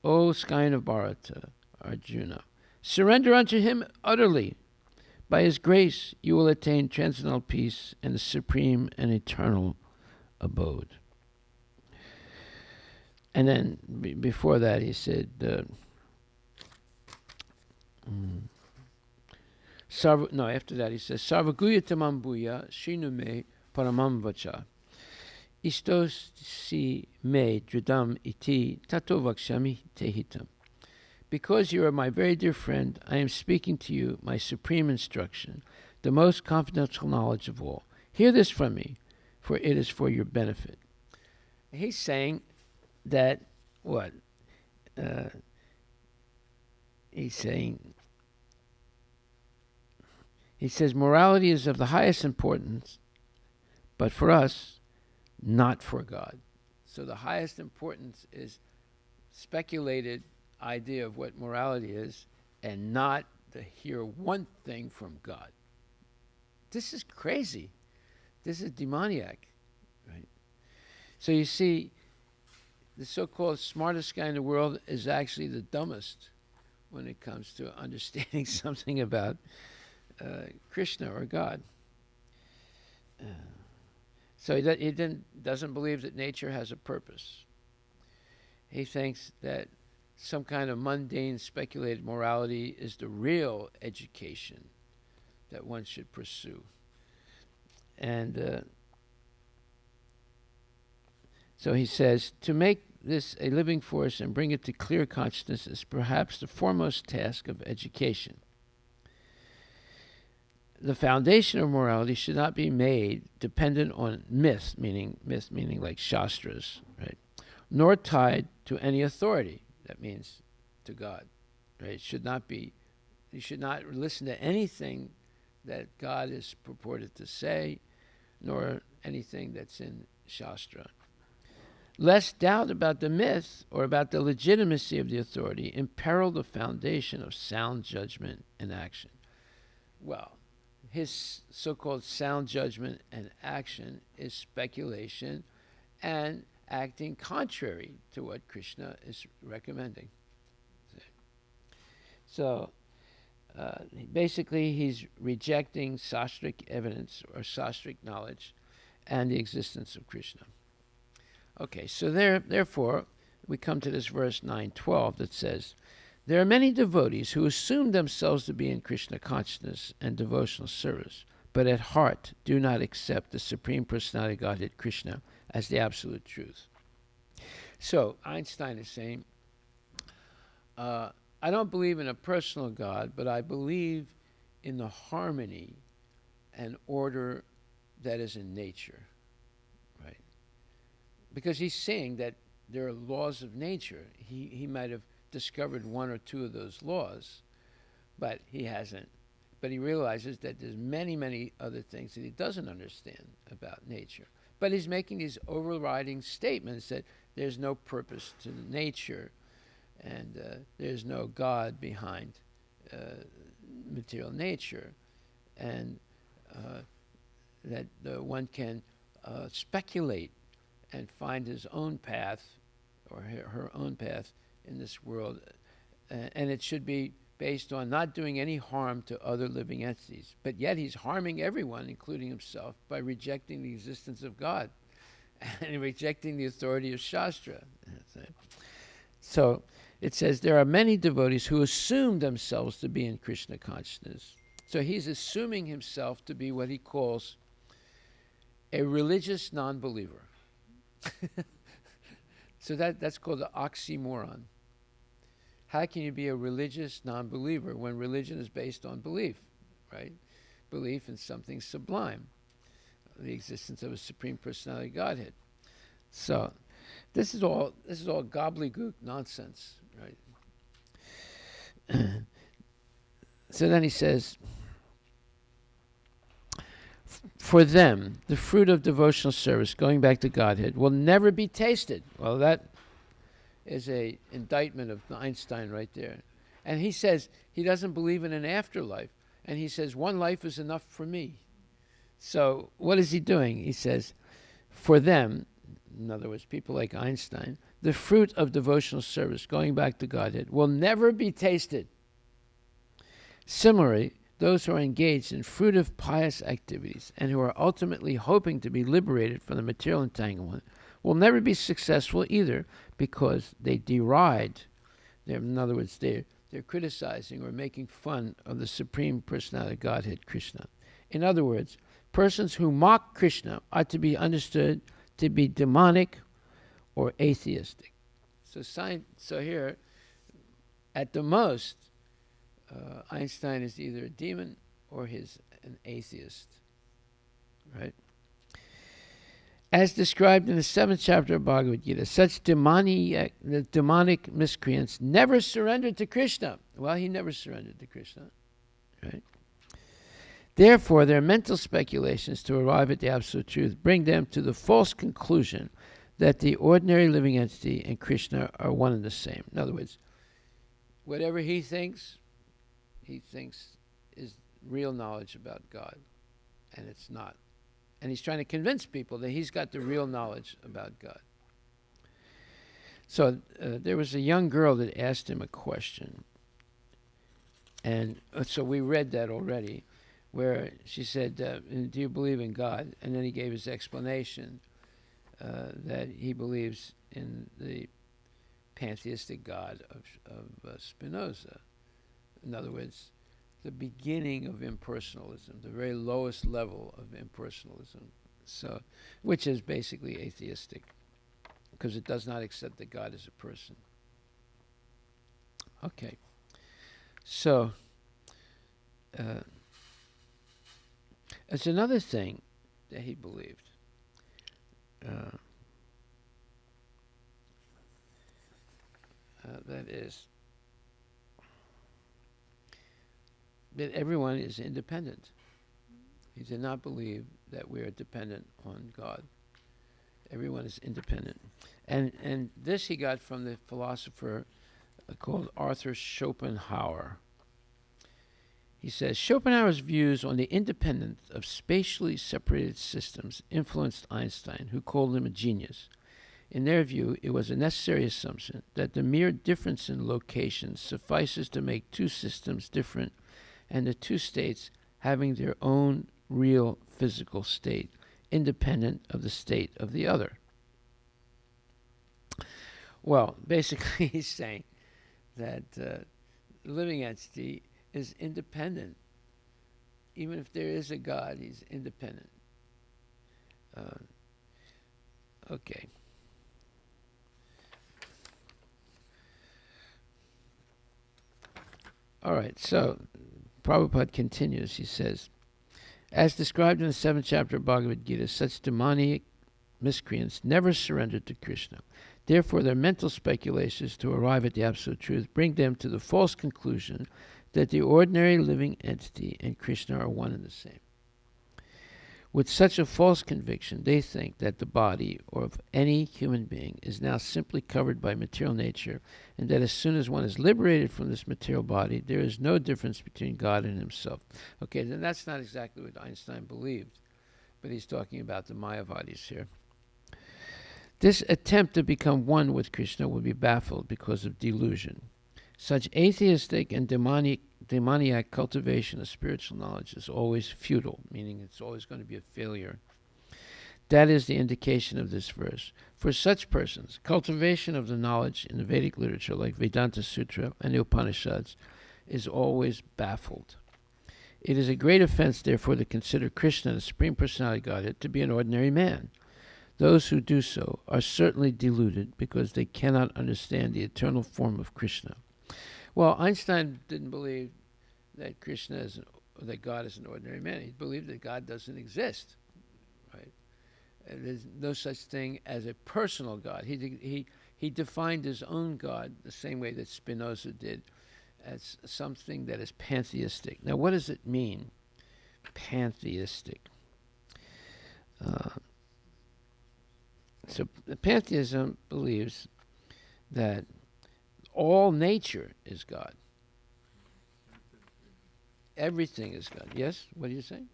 O scion of Bharata, Arjuna, surrender unto him utterly. By his grace you will attain transcendental peace and the supreme and eternal abode. And then before that he said, after that he says, Sarvaguyatamam bhuya shrinume paramam vacha. Istos si me dridam iti tato vakshami tehitam. Because you are my very dear friend, I am speaking to you my supreme instruction, the most confidential knowledge of all. Hear this from me, for it is for your benefit. He's saying that, what? He says morality is of the highest importance, but for us, not for God. So the highest importance is speculated idea of what morality is, and not to hear one thing from God. This is crazy. This is demoniac, right? So you see, the so-called smartest guy in the world is actually the dumbest when it comes to understanding something about Krishna or God. So he doesn't believe that nature has a purpose. He thinks that some kind of mundane, speculated morality is the real education that one should pursue. And so he says, to make this a living force and bring it to clear consciousness is perhaps the foremost task of education. The foundation of morality should not be made dependent on myth meaning like shastras, right? Nor tied to any authority. That means to God, right? You should not listen to anything that God is purported to say, nor anything that's in Shastra. Lest doubt about the myth or about the legitimacy of the authority imperil the foundation of sound judgment and action. Well, his so-called sound judgment and action is speculation and acting contrary to what Krishna is recommending. So basically he's rejecting Sastric evidence or Sastric knowledge and the existence of Krishna. Okay, so therefore, we come to this verse 9:12 that says, there are many devotees who assume themselves to be in Krishna consciousness and devotional service, but at heart do not accept the Supreme Personality Godhead Krishna as the absolute truth. So, Einstein is saying, I don't believe in a personal God, but I believe in the harmony and order that is in nature. Because he's saying that there are laws of nature. He might have discovered one or two of those laws, but he hasn't. But he realizes that there's many, many other things that he doesn't understand about nature. But he's making these overriding statements that there's no purpose to nature and there's no God behind material nature, and that one can speculate and find his own path or her own path in this world. And it should be based on not doing any harm to other living entities. But yet he's harming everyone, including himself, by rejecting the existence of God and rejecting the authority of Shastra. So it says, there are many devotees who assume themselves to be in Krishna consciousness. So he's assuming himself to be what he calls a religious non-believer. So that's called the oxymoron. How can you be a religious non-believer when religion is based on belief, right? Belief in something sublime, the existence of a Supreme Personality Godhead. So this is all gobbledygook nonsense, right? So then he says, for them, the fruit of devotional service, going back to Godhead, will never be tasted. Well, that is a indictment of Einstein right there. And he says he doesn't believe in an afterlife. And he says, one life is enough for me. So what is he doing? He says, for them, in other words, people like Einstein, the fruit of devotional service, going back to Godhead, will never be tasted. Similarly, those who are engaged in fruitive pious activities and who are ultimately hoping to be liberated from the material entanglement will never be successful either, because they deride, in other words, they're criticizing or making fun of the Supreme Personality Godhead Krishna. In other words, persons who mock Krishna are to be understood to be demonic or atheistic. So here, at the most, Einstein is either a demon or he's an atheist, right? As described in the 7th chapter of Bhagavad Gita, such demonic miscreants never surrendered to Krishna. Well, he never surrendered to Krishna, right? Therefore, their mental speculations to arrive at the absolute truth bring them to the false conclusion that the ordinary living entity and Krishna are one and the same. In other words, whatever he thinks is real knowledge about God, and it's not. And he's trying to convince people that he's got the real knowledge about God. So there was a young girl that asked him a question, and so we read that already, where she said, do you believe in God? And then he gave his explanation that he believes in the pantheistic God of Spinoza. In other words, the beginning of impersonalism, the very lowest level of impersonalism, so which is basically atheistic, because it does not accept that God is a person. Okay, so it's another thing that he believed. That is that everyone is independent. He did not believe that we are dependent on God. Everyone is independent. And this he got from the philosopher called Arthur Schopenhauer. He says, Schopenhauer's views on the independence of spatially separated systems influenced Einstein, who called him a genius. In their view, it was a necessary assumption that the mere difference in location suffices to make two systems different, and the two states having their own real physical state, independent of the state of the other. Well, basically he's saying that the living entity is independent. Even if there is a God, he's independent. Okay. All right, so Prabhupada continues. He says, as described in the 7th chapter of Bhagavad Gita, such demoniac miscreants never surrendered to Krishna. Therefore, their mental speculations to arrive at the absolute truth bring them to the false conclusion that the ordinary living entity and Krishna are one and the same. With such a false conviction, they think that the body of any human being is now simply covered by material nature, and that as soon as one is liberated from this material body, there is no difference between God and himself. Okay, then that's not exactly what Einstein believed, but he's talking about the Mayavadis here. This attempt to become one with Krishna will be baffled because of delusion. Such atheistic and demoniac cultivation of spiritual knowledge is always futile, meaning it's always going to be a failure. That is the indication of this verse. For such persons, cultivation of the knowledge in the Vedic literature like Vedanta Sutra and the Upanishads is always baffled. It is a great offense, therefore, to consider Krishna, the Supreme Personality of Godhead, to be an ordinary man. Those who do so are certainly deluded because they cannot understand the eternal form of Krishna. Well, Einstein didn't believe that that God is an ordinary man. He believed that God doesn't exist, right? There's no such thing as a personal God. He defined his own God the same way that Spinoza did, as something that is pantheistic. Now, what does it mean, pantheistic? So pantheism believes that all nature is God. Everything is God. Yes? What are you saying?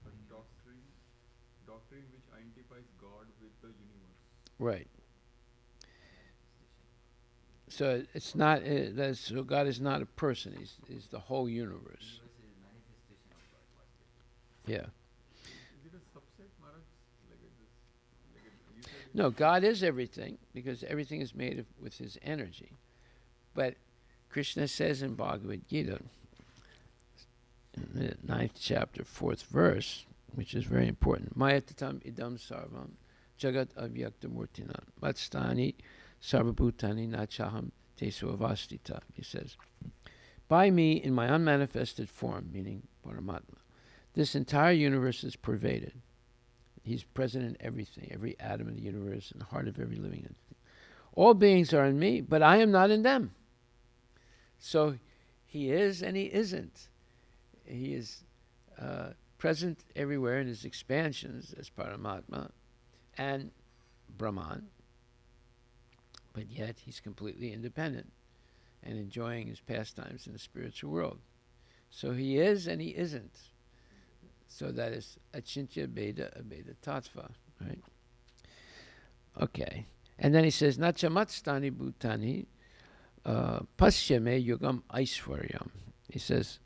A doctrine which identifies God with the universe. Right. So it's not. So God is not a person. He's the whole universe. Yeah. Is it a subset, Maharaj? No, God is everything because everything is made with his energy. But Krishna says in Bhagavad Gita, in the 9th chapter, 4th verse, which is very important, Mayatatam idam sarvam jagat avyakta murtina matstani sarvabhutani nachaham tesu avastita. He says, by me in my unmanifested form, meaning Paramatma, this entire universe is pervaded. He's present in everything, every atom of the universe, and the heart of every living entity. All beings are in me, but I am not in them. So he is and he isn't. He is present everywhere in his expansions as Paramatma and Brahman, but yet he's completely independent and enjoying his pastimes in the spiritual world. So he is and he isn't. So that is Achintya Bheda Abheda Tattva, right? Okay. And then he says, Nachamatstani Bhutani Pasyame Yugam Aishwaryam. He says,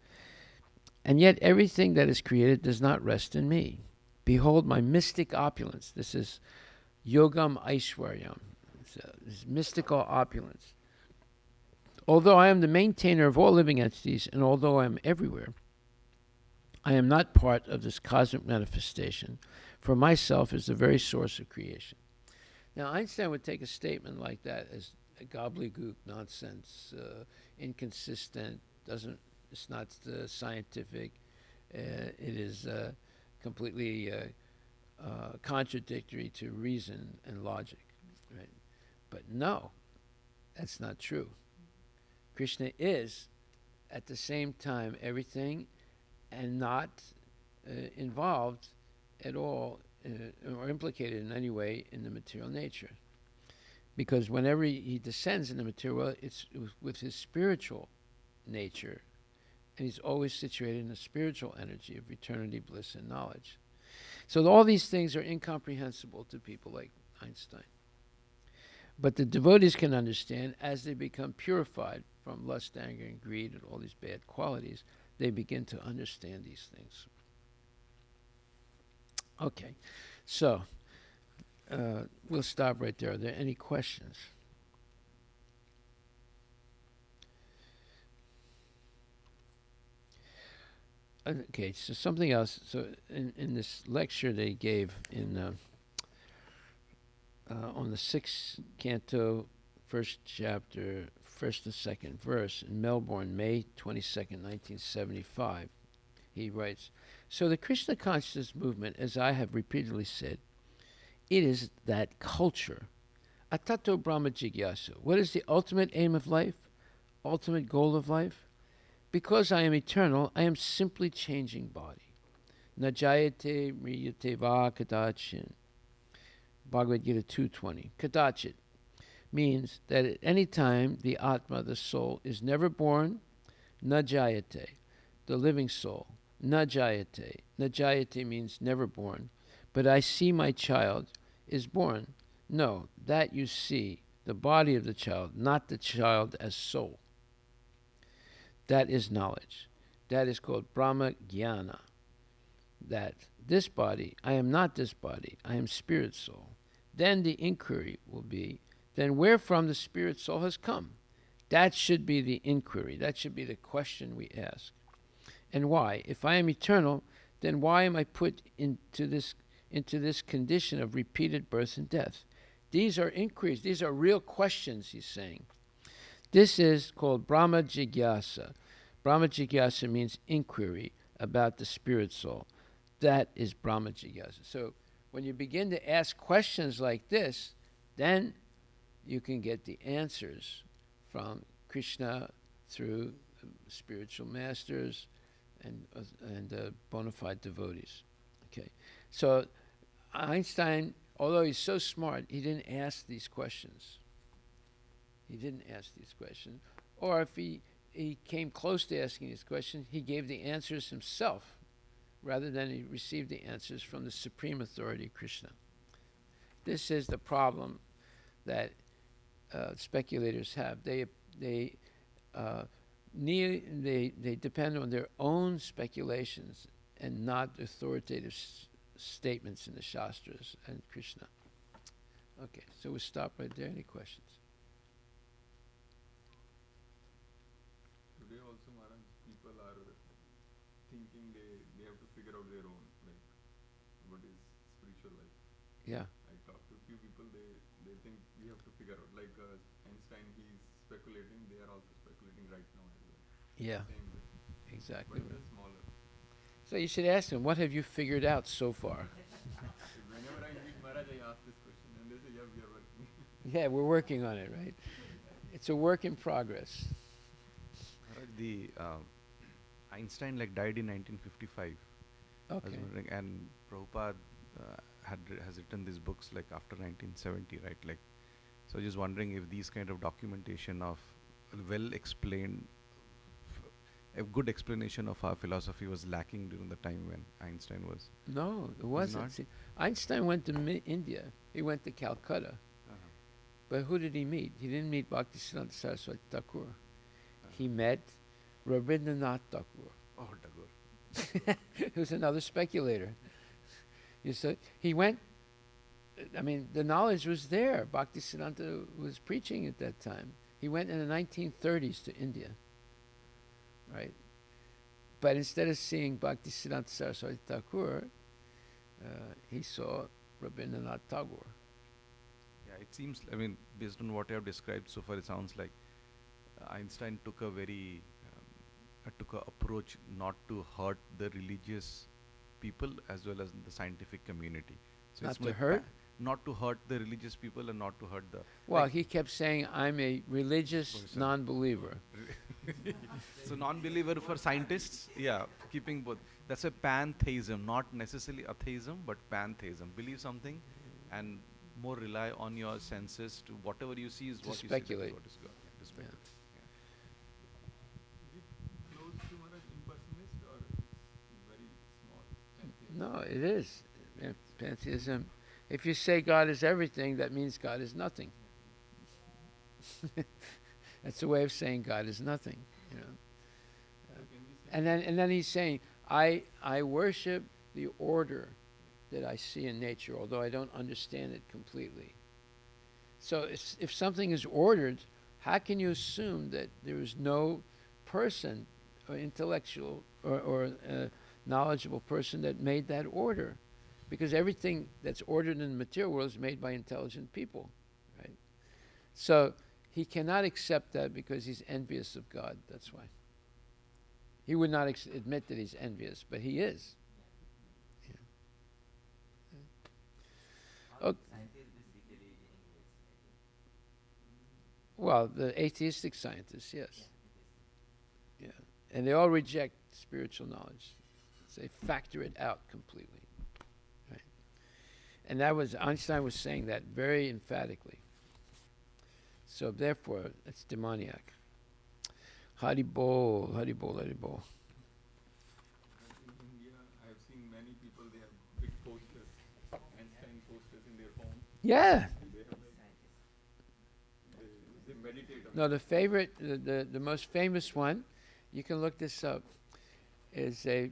and yet everything that is created does not rest in me. Behold my mystic opulence. This is Yogam Aishwaryam. This mystical opulence. Although I am the maintainer of all living entities, and although I am everywhere, I am not part of this cosmic manifestation, for myself is the very source of creation. Now, Einstein would take a statement like that as a gobbledygook, nonsense, inconsistent, it's not scientific, it is completely contradictory to reason and logic, right? But no, that's not true. Krishna is, at the same time, everything and not involved at all or implicated in any way in the material nature. Because whenever he descends in the material world, it's with his spiritual nature, and he's always situated in the spiritual energy of eternity, bliss, and knowledge. So all these things are incomprehensible to people like Einstein. But the devotees can understand as they become purified from lust, anger, and greed, and all these bad qualities, they begin to understand these things. Okay, so we'll stop right there. Are there any questions? Okay, so something else. So in this lecture they gave in on the 6th canto, 1st chapter, 1st and 2nd verse in Melbourne, May 22nd, 1975, he writes, so the Krishna consciousness movement, as I have repeatedly said, it is that culture. Atato Brahma Jigyasa. What is the ultimate aim of life? Ultimate goal of life? Because I am eternal, I am simply changing body. Najayate mriyate va kadachin. Bhagavad Gita 2.20. Kadachit means that at any time the Atma, the soul, is never born. Najayate, the living soul. Najayate. Najayate means never born. But I see my child is born. No, that you see, the body of the child, not the child as soul. That is knowledge. That is called Brahma Jnana. That this body, I am not this body, I am spirit soul. Then the inquiry will be, then wherefrom the spirit soul has come? That should be the inquiry. That should be the question we ask. And why? If I am eternal, then why am I put into this condition of repeated birth and death? These are inquiries. These are real questions, he's saying. This is called Brahma Jigyasa. Brahma Jigyasa means inquiry about the spirit soul. That is Brahma Jigyasa. So when you begin to ask questions like this, then you can get the answers from Krishna through spiritual masters and bona fide devotees. Okay, so Einstein, although he's so smart, he didn't ask these questions. He didn't ask these questions. Or if he came close to asking these questions, he gave the answers himself, rather than he received the answers from the supreme authority, Krishna. This is the problem that speculators have. They depend on their own speculations and not authoritative statements in the Shastras and Krishna. Okay, so we'll stop right there. Any questions? Today also, Maharaj, people are thinking they have to figure out their own, like, what is spiritual life. Yeah. I talked to a few people, they think we have to figure out, like Einstein, he's speculating, they are also speculating right now as well. Yeah. Same way. Exactly. But they're smaller. So you should ask them, what have you figured out so far? Whenever I meet Maharaj, I ask this question and they say, yeah, we are working. Yeah, we're working on it, right? It's a work in progress. The Einstein died in 1955. Okay. And Prabhupada has written these books after 1970, right? So just wondering if these kind of documentation of well explained, a good explanation of our philosophy was lacking during the time when Einstein was. No, it wasn't. not? See, Einstein went to India. He went to Calcutta. But who did he meet? He didn't meet Bhaktisiddhanta Saraswati Thakur. He met Rabindranath Tagore. Oh, Tagore. Who's another speculator. You said he went. I mean, the knowledge was there. Bhaktisiddhanta was preaching at that time. He went in the 1930s to India, right? But instead of seeing Bhaktisiddhanta Saraswati Thakur, he saw Rabindranath Tagore. Yeah, it seems, based on what you have described so far, it sounds like Einstein took a very, approach not to hurt the religious people as well as the scientific community. So Not it's to like hurt? not to hurt the religious people and not to hurt the. Well, he kept saying, I'm a religious Person. non-believer. So non-believer for scientists, yeah, keeping both. That's a pantheism, not necessarily atheism, but pantheism. Believe something and more rely on your senses to whatever you see is To what you speculate. see, that is what is God. Yeah, to speculate. Is it close to Maharaj impersonalist or it's very small? Pantheist? No, it is. Yeah, pantheism. If you say God is everything, that means God is nothing. That's a way of saying God is nothing. You know. So can we say And then he's saying, I worship the order that I see in nature, although I don't understand it completely. So if something is ordered, how can you assume that there is no person or intellectual or knowledgeable person that made that order? Because everything that's ordered in the material world is made by intelligent people, right? So he cannot accept that because he's envious of God. That's why. He would not admit that he's envious, but he is. Yeah. Okay. Well, the atheistic scientists, yes. Yeah. And they all reject spiritual knowledge. They factor it out completely. Right. And that was, Einstein was saying that very emphatically. So therefore, it's demoniac. Haribol, Haribol, Haribol. in India, I have seen many people, they have big posters, Einstein posters in their home. Yeah. They have like, they meditate on No, it. the favorite, the most famous one, you can look this up, is a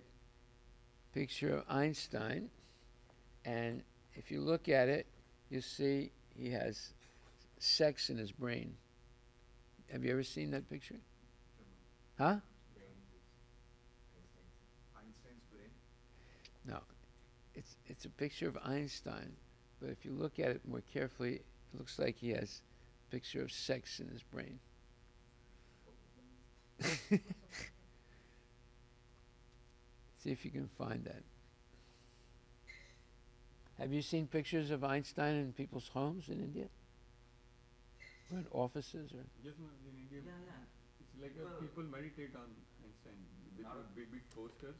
picture of Einstein. And if you look at it, you see he has sex in his brain. Have you ever seen that picture? Huh? Einstein's brain. No. It's a picture of Einstein, but if you look at it more carefully, it looks like he has a picture of sex in his brain. See if you can find that. Have you seen pictures of Einstein in people's homes in India? Or in offices? Or Yes, ma'am, in India, it's like people meditate on Einstein. They put big, big posters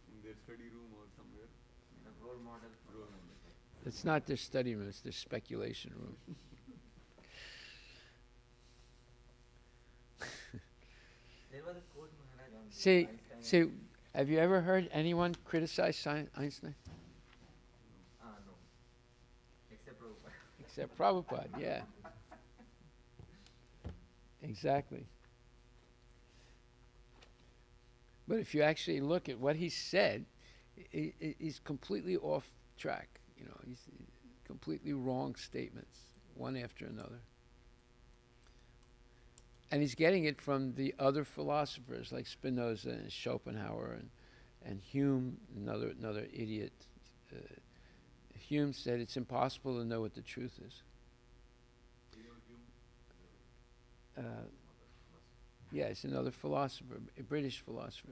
in their study room or somewhere. Role model. it's not their study room, it's their speculation room. There was a quote, Maharaj, on See, Einstein. see, have you ever heard anyone criticize Einstein? No. Except Prabhupada. Except Prabhupada, yeah. Exactly. But if you actually look at what he said, he's completely off track. You know, he's completely wrong statements, one after another. And he's getting it from the other philosophers like Spinoza and Schopenhauer and Hume, another idiot. Hume said it's impossible to know what the truth is. Yeah, it's another philosopher, a British philosopher.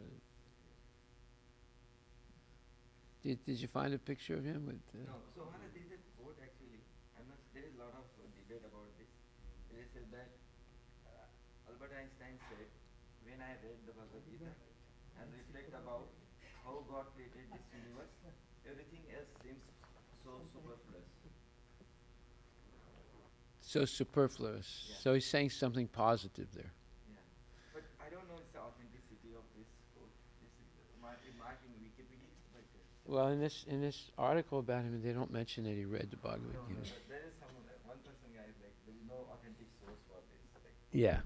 Did you find a picture of him with? No, so Maharaj, there is a quote actually. There is a lot of debate about this. They said that Albert Einstein said, when I read the Bhagavad Gita and reflect about how God created this universe, everything else seems so superfluous. So superfluous. Yeah. So he's saying something positive there. Yeah. But I don't know the authenticity of this quote. This is mark in Wikipedia, but Well, in this article about him, they don't mention that he read the Bhagavad no, Gita. there is some one person guy is like there is no authentic source for this. Like, Yeah.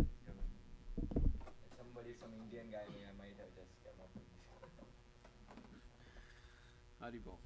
somebody, some Indian guy might have just come up with this. Haribol.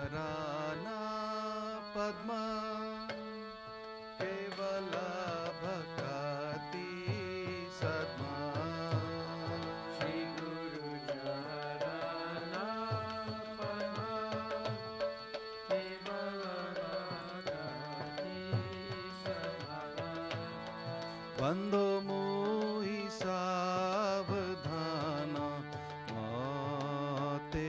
Charana Padma Kevala Bhakati Sadma Shri Guru Charana बंधो मोहि सावधान माते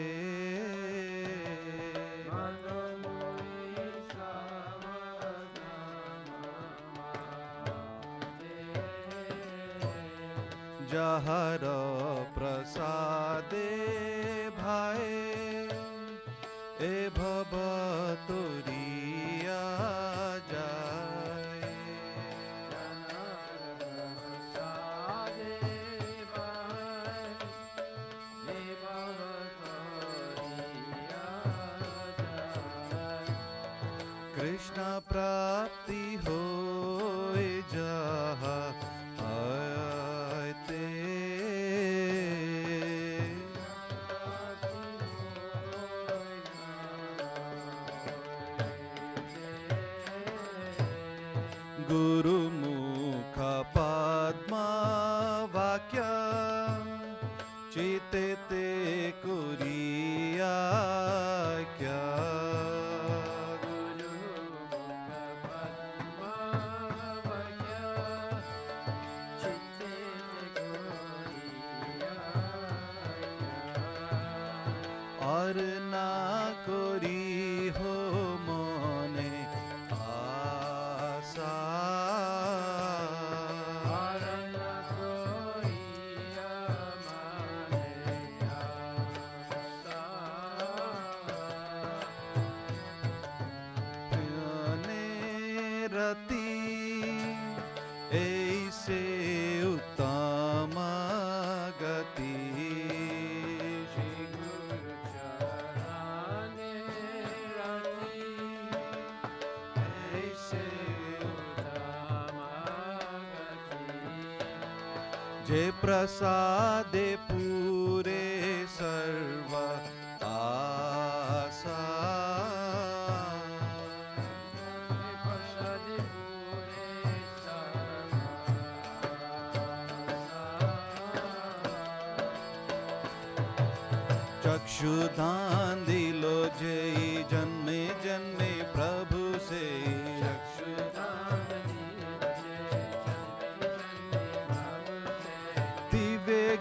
जहर प्रसादे भाए ए भव तुरिया जाए कृष्ण प्राप्ति होए जहाँ आते गुरुमुख पद्मा वाक्य चिते ते कुरिया क्या और ना कोरी हो मोने आशा और ना कोरी माने आशा प्याने रति ऐसे उत्तम गति जे प्रसादे पूरे सर्व आशा चक्षुदान दिलो जय जन्मे जन्मे प्रभु से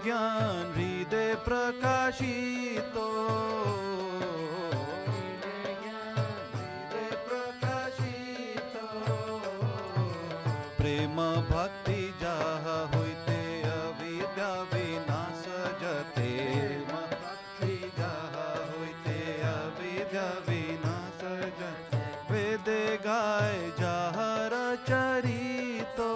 ज्ञान हृदय प्रकाशितो प्रेम भक्ति जहाँ होते अविद्या विनाश जते भक्ति जहाँ होते अविद्या विनाश जते वेद गाय जहर चरितो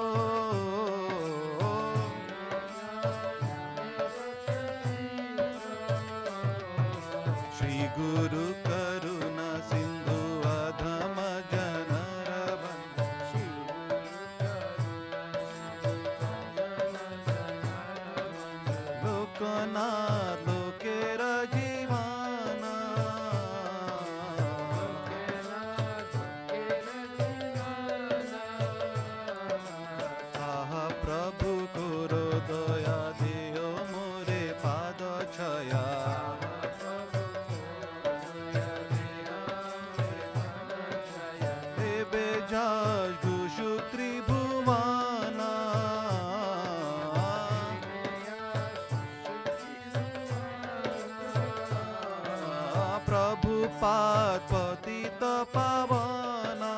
गुरु करुणा सिंधु अधम जनर लोकनाथ लोकेर जीवाना आहा प्रभु गुरु दया दियो मोरे पाद छया गुषु त्रिभुवाना प्रभु पाद पतित पावना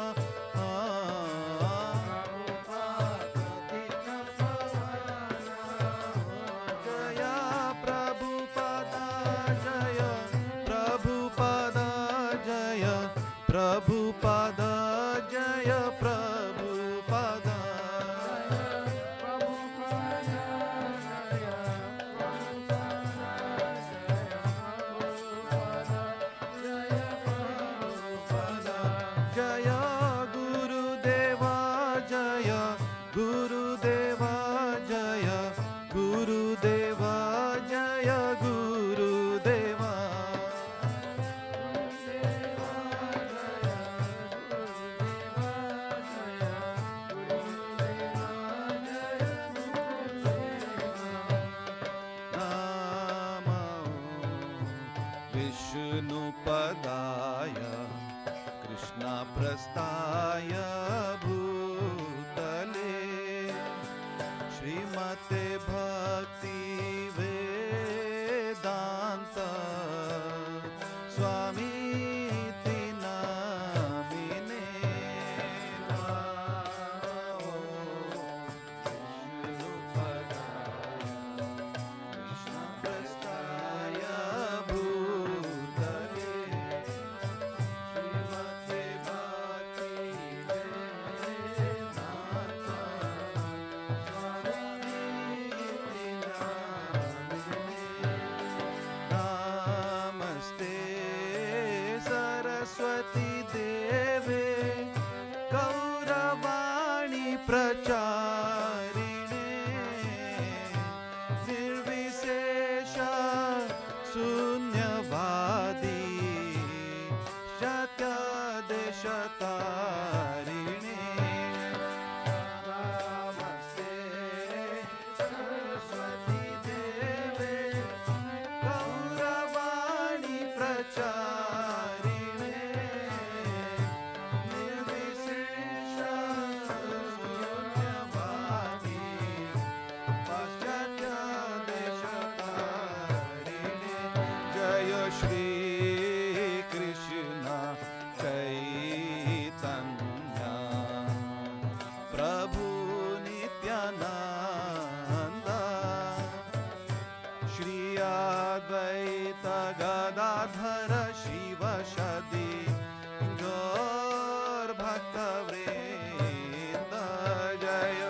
जय प्रभु पद जय प्रभु पद जय प्रभु पद जय प्रभु पद जय गुरुदेवा जय गुरुदेवा जय गुरुदेवा जय गुरुदेवा विष्णुपदाय कृष्णप्रस्थाय भूतले श्रीमते भक्ति वेदांता स्वामी प्रचारिणे निर्विशेष शून्यवादी शतदेशतारिणे नमस्ते सरस्वती देवे गौरवाणी प्रचारिणे निर्विशेष श्री कृष्ण चैतन्य प्रभु नित्यानंद श्री अद्वैत गदाधर शिव सदी गौर भक्त वृंद जय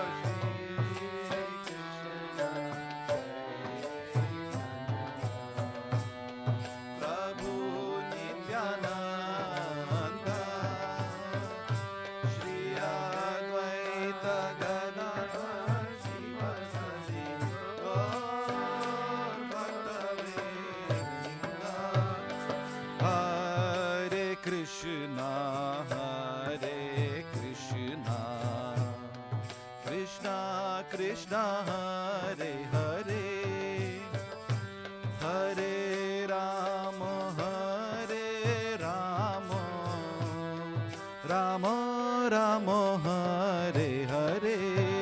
Krishna Krishna Krishna Hare Hare Hare Rama Rama Rama Hare Hare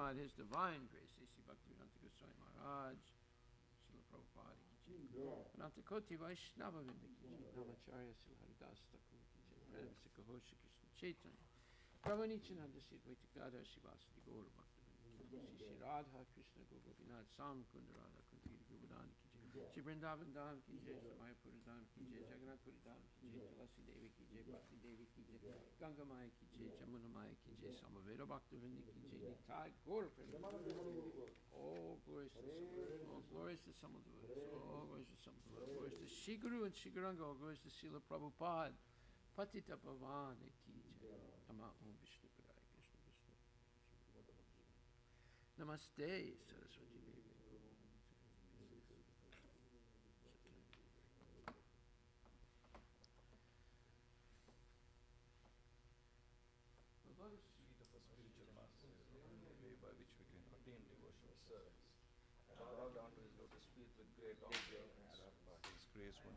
Maharaj, His Divine Grace, A.C. Bhaktivedanta Goswami Maharaj, Srila Prabhupada ki jai, Ananta Koti Vaishnava Vrinda ki jai, Namacharya Srila Haridas Thakur ki jai, Prem Sikho Shri Krishna Chaitanya, Prabhu Nityananda Sri Advaita Gadadhar Srivasadi Gaur Bhaktivinoda Sri Sri Radha Krishna Gopinath Sam Kunda Radha Kundi Govardhan ki jai, Sri Vrindavan Dham ki jai, Sri Mayapur Dham ki jai, Jagannath Puri Dham ki jai, Tulasi Devi ki jai, Bhakti Devi ki jai, Ganga Maya ki jai, Jamuna Maya ki jai, Samaveda Bhaktivinoda ki jai, Nitai Gaur Premanand. All glories to Samaveda, all glories to Samaveda, all glories to Samaveda, all glories to Shri Guru and Shri Guranga, all glories to Srila Prabhupada, Patita Bhavani ki jai. Nama Om Vishnu Padaya Krishna Vishnu. Namaste Saraswati Devi. The lotus feet of a spiritual master is the only way by which we can attain devotional service. I bow down to his lotus feet with great reverence. By his grace one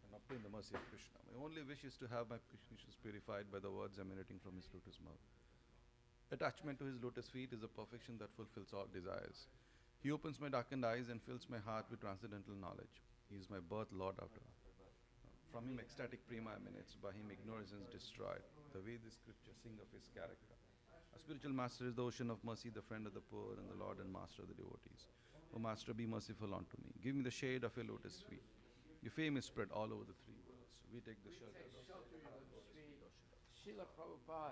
can obtain the mercy of Krishna. My only wish is to have my conscience purified by the words emanating from his lotus mouth. Attachment to his lotus feet is a perfection that fulfills all desires. He opens my darkened eyes and fills my heart with transcendental knowledge. He is my birth, Lord after. From him ecstatic prema emanates, by him ignorance is destroyed. The way the scriptures sing of his character. A spiritual master is the ocean of mercy, the friend of the poor, and the Lord and master of the devotees. O Master, be merciful unto me. Give me the shade of your lotus feet. Your fame is spread all over the three worlds. We take the shelter of Srila Prabhupada.